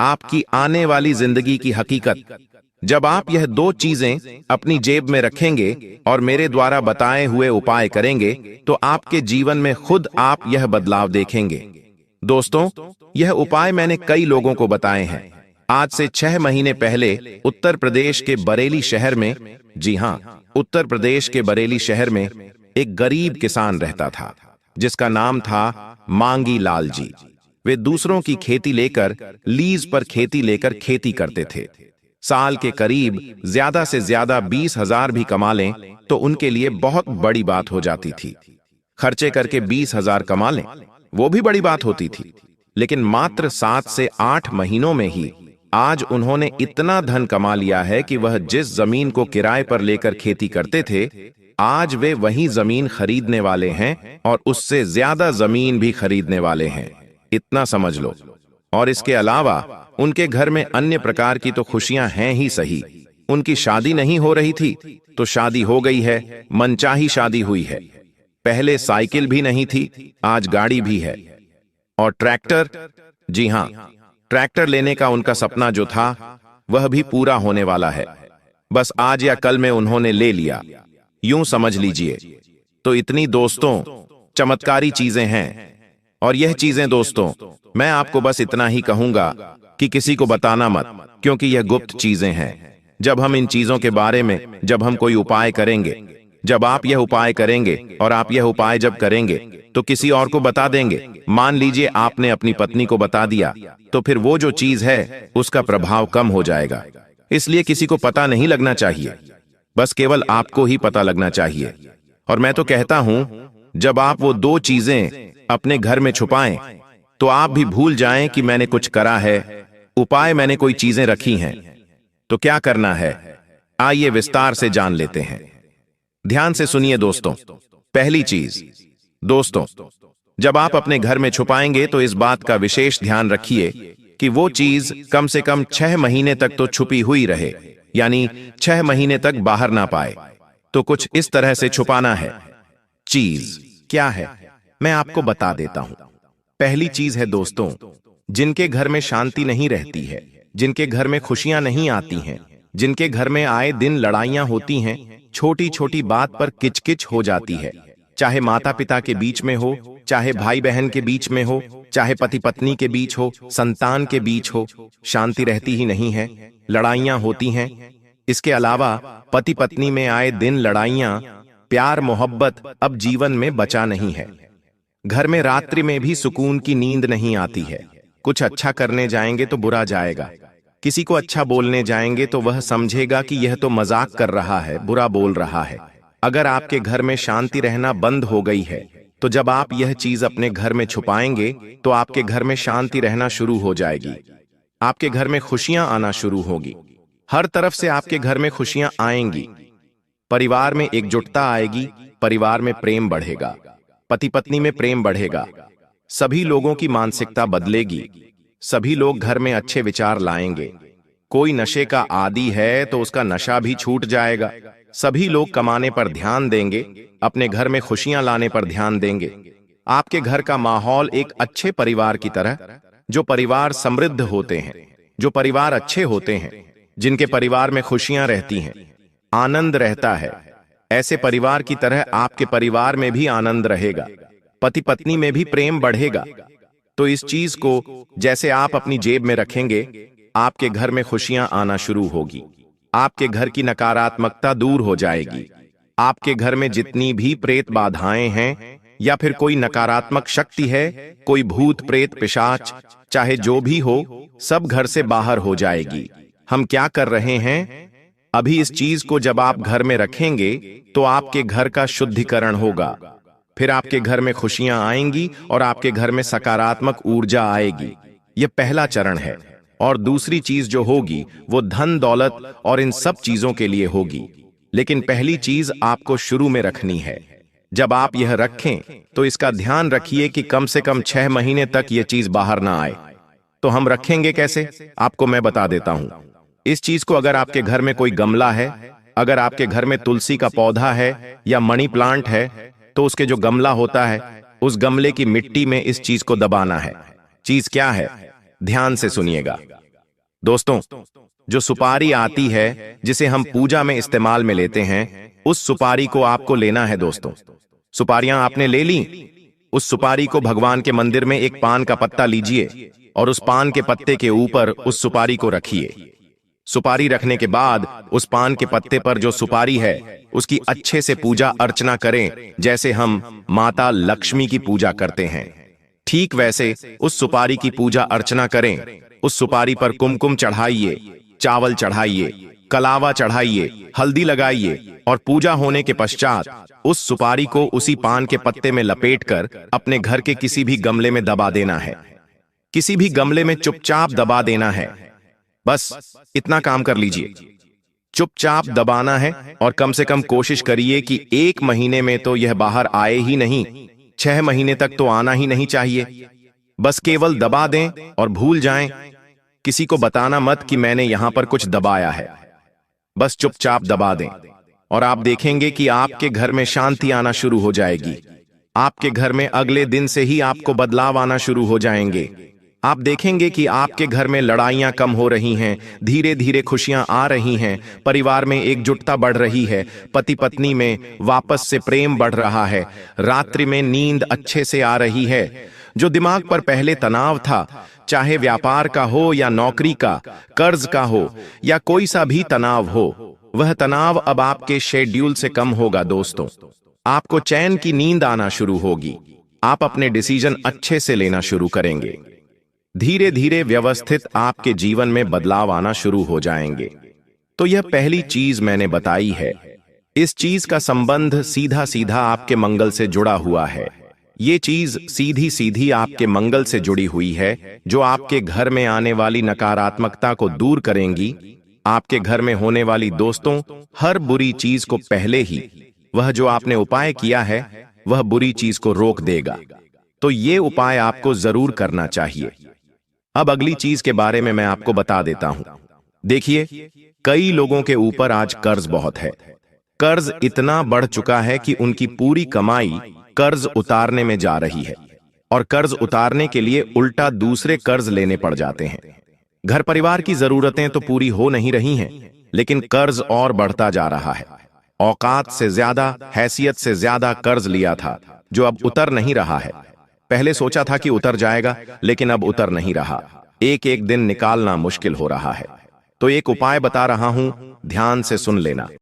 आपकी आने वाली जिंदगी की हकीकत। जब आप यह 2 चीजें अपनी जेब में रखेंगे और मेरे द्वारा बताए हुए उपाय करेंगे, तो आपके जीवन में खुद आप यह बदलाव देखेंगे। दोस्तों, यह उपाय मैंने कई लोगों को बताए हैं। आज से 6 महीने पहले उत्तर प्रदेश के बरेली शहर में, जी हां, उत्तर प्रदेश के बरेली शहर में एक गरीब किसान रहता था, जिसका नाम था मांगी लाल जी। वे दूसरों की खेती लेकर, लीज पर खेती लेकर खेती करते थे। साल के करीब ज्यादा से ज्यादा 20,000 भी कमा लें तो उनके लिए बहुत बड़ी बात हो जाती थी। खर्चे करके 20,000 कमा लें, वो भी बड़ी बात होती थी। लेकिन मात्र 7 से 8 महीनों में ही आज उन्होंने इतना धन कमा लिया है कि वह जिस जमीन को किराए पर लेकर खेती करते थे, आज वे वही जमीन खरीदने वाले हैं और उससे ज्यादा जमीन भी खरीदने वाले हैं। इतना समझ लो। और इसके अलावा उनके घर में अन्य प्रकार की तो खुशियां हैं ही सही। उनकी शादी नहीं हो रही थी तो शादी हो गई है, मनचाही शादी हुई है। पहले साइकिल भी नहीं थी, आज गाड़ी भी है। और ट्रैक्टर, जी हां, ट्रैक्टर लेने का उनका सपना जो था वह भी पूरा होने वाला है। बस आज या कल में उन्होंने ले लिया, यूं समझ लीजिए। तो इतनी दोस्तों चमत्कारी चीजें हैं। और यह चीजें दोस्तों, मैं आपको बस इतना ही कहूंगा कि किसी को बताना मत, क्योंकि यह गुप्त चीजें हैं। जब हम इन चीजों के बारे में, जब हम कोई उपाय करेंगे, जब आप यह उपाय करेंगे और आप यह उपाय जब करेंगे तो किसी और को बता देंगे, मान लीजिए आपने अपनी पत्नी को बता दिया, तो फिर वो जो चीज है उसका प्रभाव कम हो जाएगा। इसलिए किसी को पता नहीं लगना चाहिए, बस केवल आपको ही पता लगना चाहिए। और मैं तो कहता हूं, जब आप वो 2 चीजें अपने घर में छुपाएं तो आप भी भूल जाएं कि मैंने कुछ करा है, उपाय मैंने कोई चीजें रखी हैं। तो क्या करना है, आइए विस्तार से जान लेते हैं। ध्यान से सुनिए दोस्तों। पहली चीज दोस्तों, जब आप अपने घर में छुपाएंगे तो इस बात का विशेष ध्यान रखिए कि वो चीज कम से कम 6 महीने तक तो छुपी हुई रहे, यानी 6 महीने तक बाहर ना पाए। तो कुछ इस तरह से छुपाना है। चीज क्या है? मैं आपको बता देता हूं। पहली चीज है दोस्तों, जिनके घर में शांति नहीं रहती है, जिनके घर में खुशियां नहीं आती हैं, जिनके घर में आए दिन लड़ाइयां होती हैं, छोटी छोटी बात पर किचकिच हो जाती है, चाहे माता पिता के बीच में हो, चाहे भाई बहन के बीच में हो, चाहे पति पत्नी के बीच हो, संतान के बीच हो, शांति रहती ही नहीं है, लड़ाइयां होती हैं। इसके अलावा पति पत्नी में आए दिन लड़ाइयां, प्यार मोहब्बत अब जीवन में बचा नहीं है। घर में रात्रि में भी सुकून की नींद नहीं आती है। कुछ अच्छा करने जाएंगे तो बुरा जाएगा, किसी को अच्छा बोलने जाएंगे तो वह समझेगा कि यह तो मजाक कर रहा है, बुरा बोल रहा है। अगर आपके घर में शांति रहना बंद हो गई है, तो जब आप यह चीज अपने घर में छुपाएंगे तो आपके घर में शांति रहना शुरू हो जाएगी। आपके घर में खुशियां आना शुरू होगी, हर तरफ से आपके घर में खुशियां आएंगी। परिवार में एकजुटता आएगी, परिवार में प्रेम बढ़ेगा, पति पत्नी में प्रेम बढ़ेगा, सभी लोगों की मानसिकता बदलेगी, सभी लोग घर में अच्छे विचार लाएंगे। कोई नशे का आदी है तो उसका नशा भी छूट जाएगा। सभी लोग कमाने पर ध्यान देंगे, अपने घर में खुशियां लाने पर ध्यान देंगे। आपके घर का माहौल एक अच्छे परिवार की तरह, जो परिवार समृद्ध होते हैं, जो परिवार अच्छे होते हैं, जिनके परिवार में खुशियां रहती हैं, आनंद रहता है, ऐसे परिवार की तरह आपके परिवार में भी आनंद रहेगा, पति पत्नी में भी प्रेम बढ़ेगा। तो इस चीज को जैसे आप अपनी जेब में रखेंगे, आपके घर में खुशियां आना शुरू होगी, आपके घर की नकारात्मकता दूर हो जाएगी। आपके घर में जितनी भी प्रेत बाधाएं हैं या फिर कोई नकारात्मक शक्ति है, कोई भूत प्रेत पिशाच, चाहे जो भी हो, सब घर से बाहर हो जाएगी। हम क्या कर रहे हैं अभी, इस चीज को जब आप घर में रखेंगे तो आपके घर का शुद्धिकरण होगा, फिर आपके घर में खुशियां आएंगी और आपके घर में सकारात्मक ऊर्जा आएगी। यह पहला चरण है। और दूसरी चीज जो होगी वो धन दौलत और इन सब चीजों के लिए होगी, लेकिन पहली चीज आपको शुरू में रखनी है। जब आप यह रखें तो इसका ध्यान रखिए कि कम से कम 6 महीने तक यह चीज बाहर ना आए। तो हम रखेंगे कैसे, आपको मैं बता देता हूं। इस चीज को, अगर आपके घर में कोई गमला है, अगर आपके घर में तुलसी का पौधा है या मनी प्लांट है, तो उसके जो गमला होता है, उस गमले की मिट्टी में इस चीज को दबाना है। चीज क्या है, ध्यान से सुनिएगा दोस्तों। जो सुपारी आती है जिसे हम पूजा में इस्तेमाल में लेते हैं, उस सुपारी को आपको लेना है दोस्तों। सुपारियां आपने ले ली, उस सुपारी को भगवान के मंदिर में एक पान का पत्ता लीजिए और उस पान के पत्ते के ऊपर उस सुपारी को रखिए। सुपारी रखने के बाद उस पान के पत्ते पर जो सुपारी है उसकी अच्छे से पूजा अर्चना करें, जैसे हम माता लक्ष्मी की पूजा करते हैं। ठीक वैसे उस सुपारी की पूजा अर्चना करें। उस सुपारी पर कुमकुम चढ़ाइए, चावल चढ़ाइए, कलावा चढ़ाइए, हल्दी लगाइए और पूजा होने के पश्चात उस सुपारी को उसी पान के पत्ते में लपेटकर अपने घर के किसी भी गमले में दबा देना है। किसी भी गमले में चुपचाप दबा देना है। बस इतना काम कर लीजिए, चुपचाप दबाना है और कम से कम कोशिश करिए कि 1 महीने में तो यह बाहर आए ही नहीं, 6 महीने तक तो आना ही नहीं चाहिए। बस केवल दबा दें और भूल जाएं। किसी को बताना मत कि मैंने यहां पर कुछ दबाया है, बस चुपचाप दबा दें और आप देखेंगे कि आपके घर में शांति आना शुरू हो जाएगी। आपके घर में अगले दिन से ही आपको बदलाव आना शुरू हो जाएंगे। आप देखेंगे कि आपके घर में लड़ाइयां कम हो रही हैं, धीरे धीरे खुशियां आ रही हैं, परिवार में एकजुटता बढ़ रही है, पति पत्नी में वापस से प्रेम बढ़ रहा है, रात्रि में नींद अच्छे से आ रही है। जो दिमाग पर पहले तनाव था, चाहे व्यापार का हो या नौकरी का, कर्ज का हो या कोई सा भी तनाव हो, वह तनाव अब आपके शेड्यूल से कम होगा दोस्तों। आपको चैन की नींद आना शुरू होगी। आप अपने डिसीजन अच्छे से लेना शुरू करेंगे। धीरे धीरे व्यवस्थित आपके जीवन में बदलाव आना शुरू हो जाएंगे। तो यह पहली चीज मैंने बताई है। इस चीज का संबंध सीधा सीधा आपके मंगल से जुड़ा हुआ है। ये चीज सीधी सीधी आपके मंगल से जुड़ी हुई है, जो आपके घर में आने वाली नकारात्मकता को दूर करेंगी। आपके घर में होने वाली दोस्तों हर बुरी चीज को पहले ही वह जो आपने उपाय किया है वह बुरी चीज को रोक देगा। तो ये उपाय आपको जरूर करना चाहिए। अब अगली चीज के बारे में मैं आपको बता देता हूं। देखिए, कई लोगों के ऊपर आज कर्ज बहुत है। कर्ज इतना बढ़ चुका है कि उनकी पूरी कमाई कर्ज उतारने में जा रही है और कर्ज उतारने के लिए उल्टा दूसरे कर्ज लेने पड़ जाते हैं। घर परिवार की जरूरतें तो पूरी हो नहीं रही हैं, लेकिन कर्ज और बढ़ता जा रहा है। औकात से ज्यादा, हैसियत से ज्यादा कर्ज लिया था जो अब उतर नहीं रहा है। पहले सोचा था कि उतर जाएगा, लेकिन अब उतर नहीं रहा। एक एक दिन निकालना मुश्किल हो रहा है। तो एक उपाय बता रहा हूं, ध्यान से सुन लेना।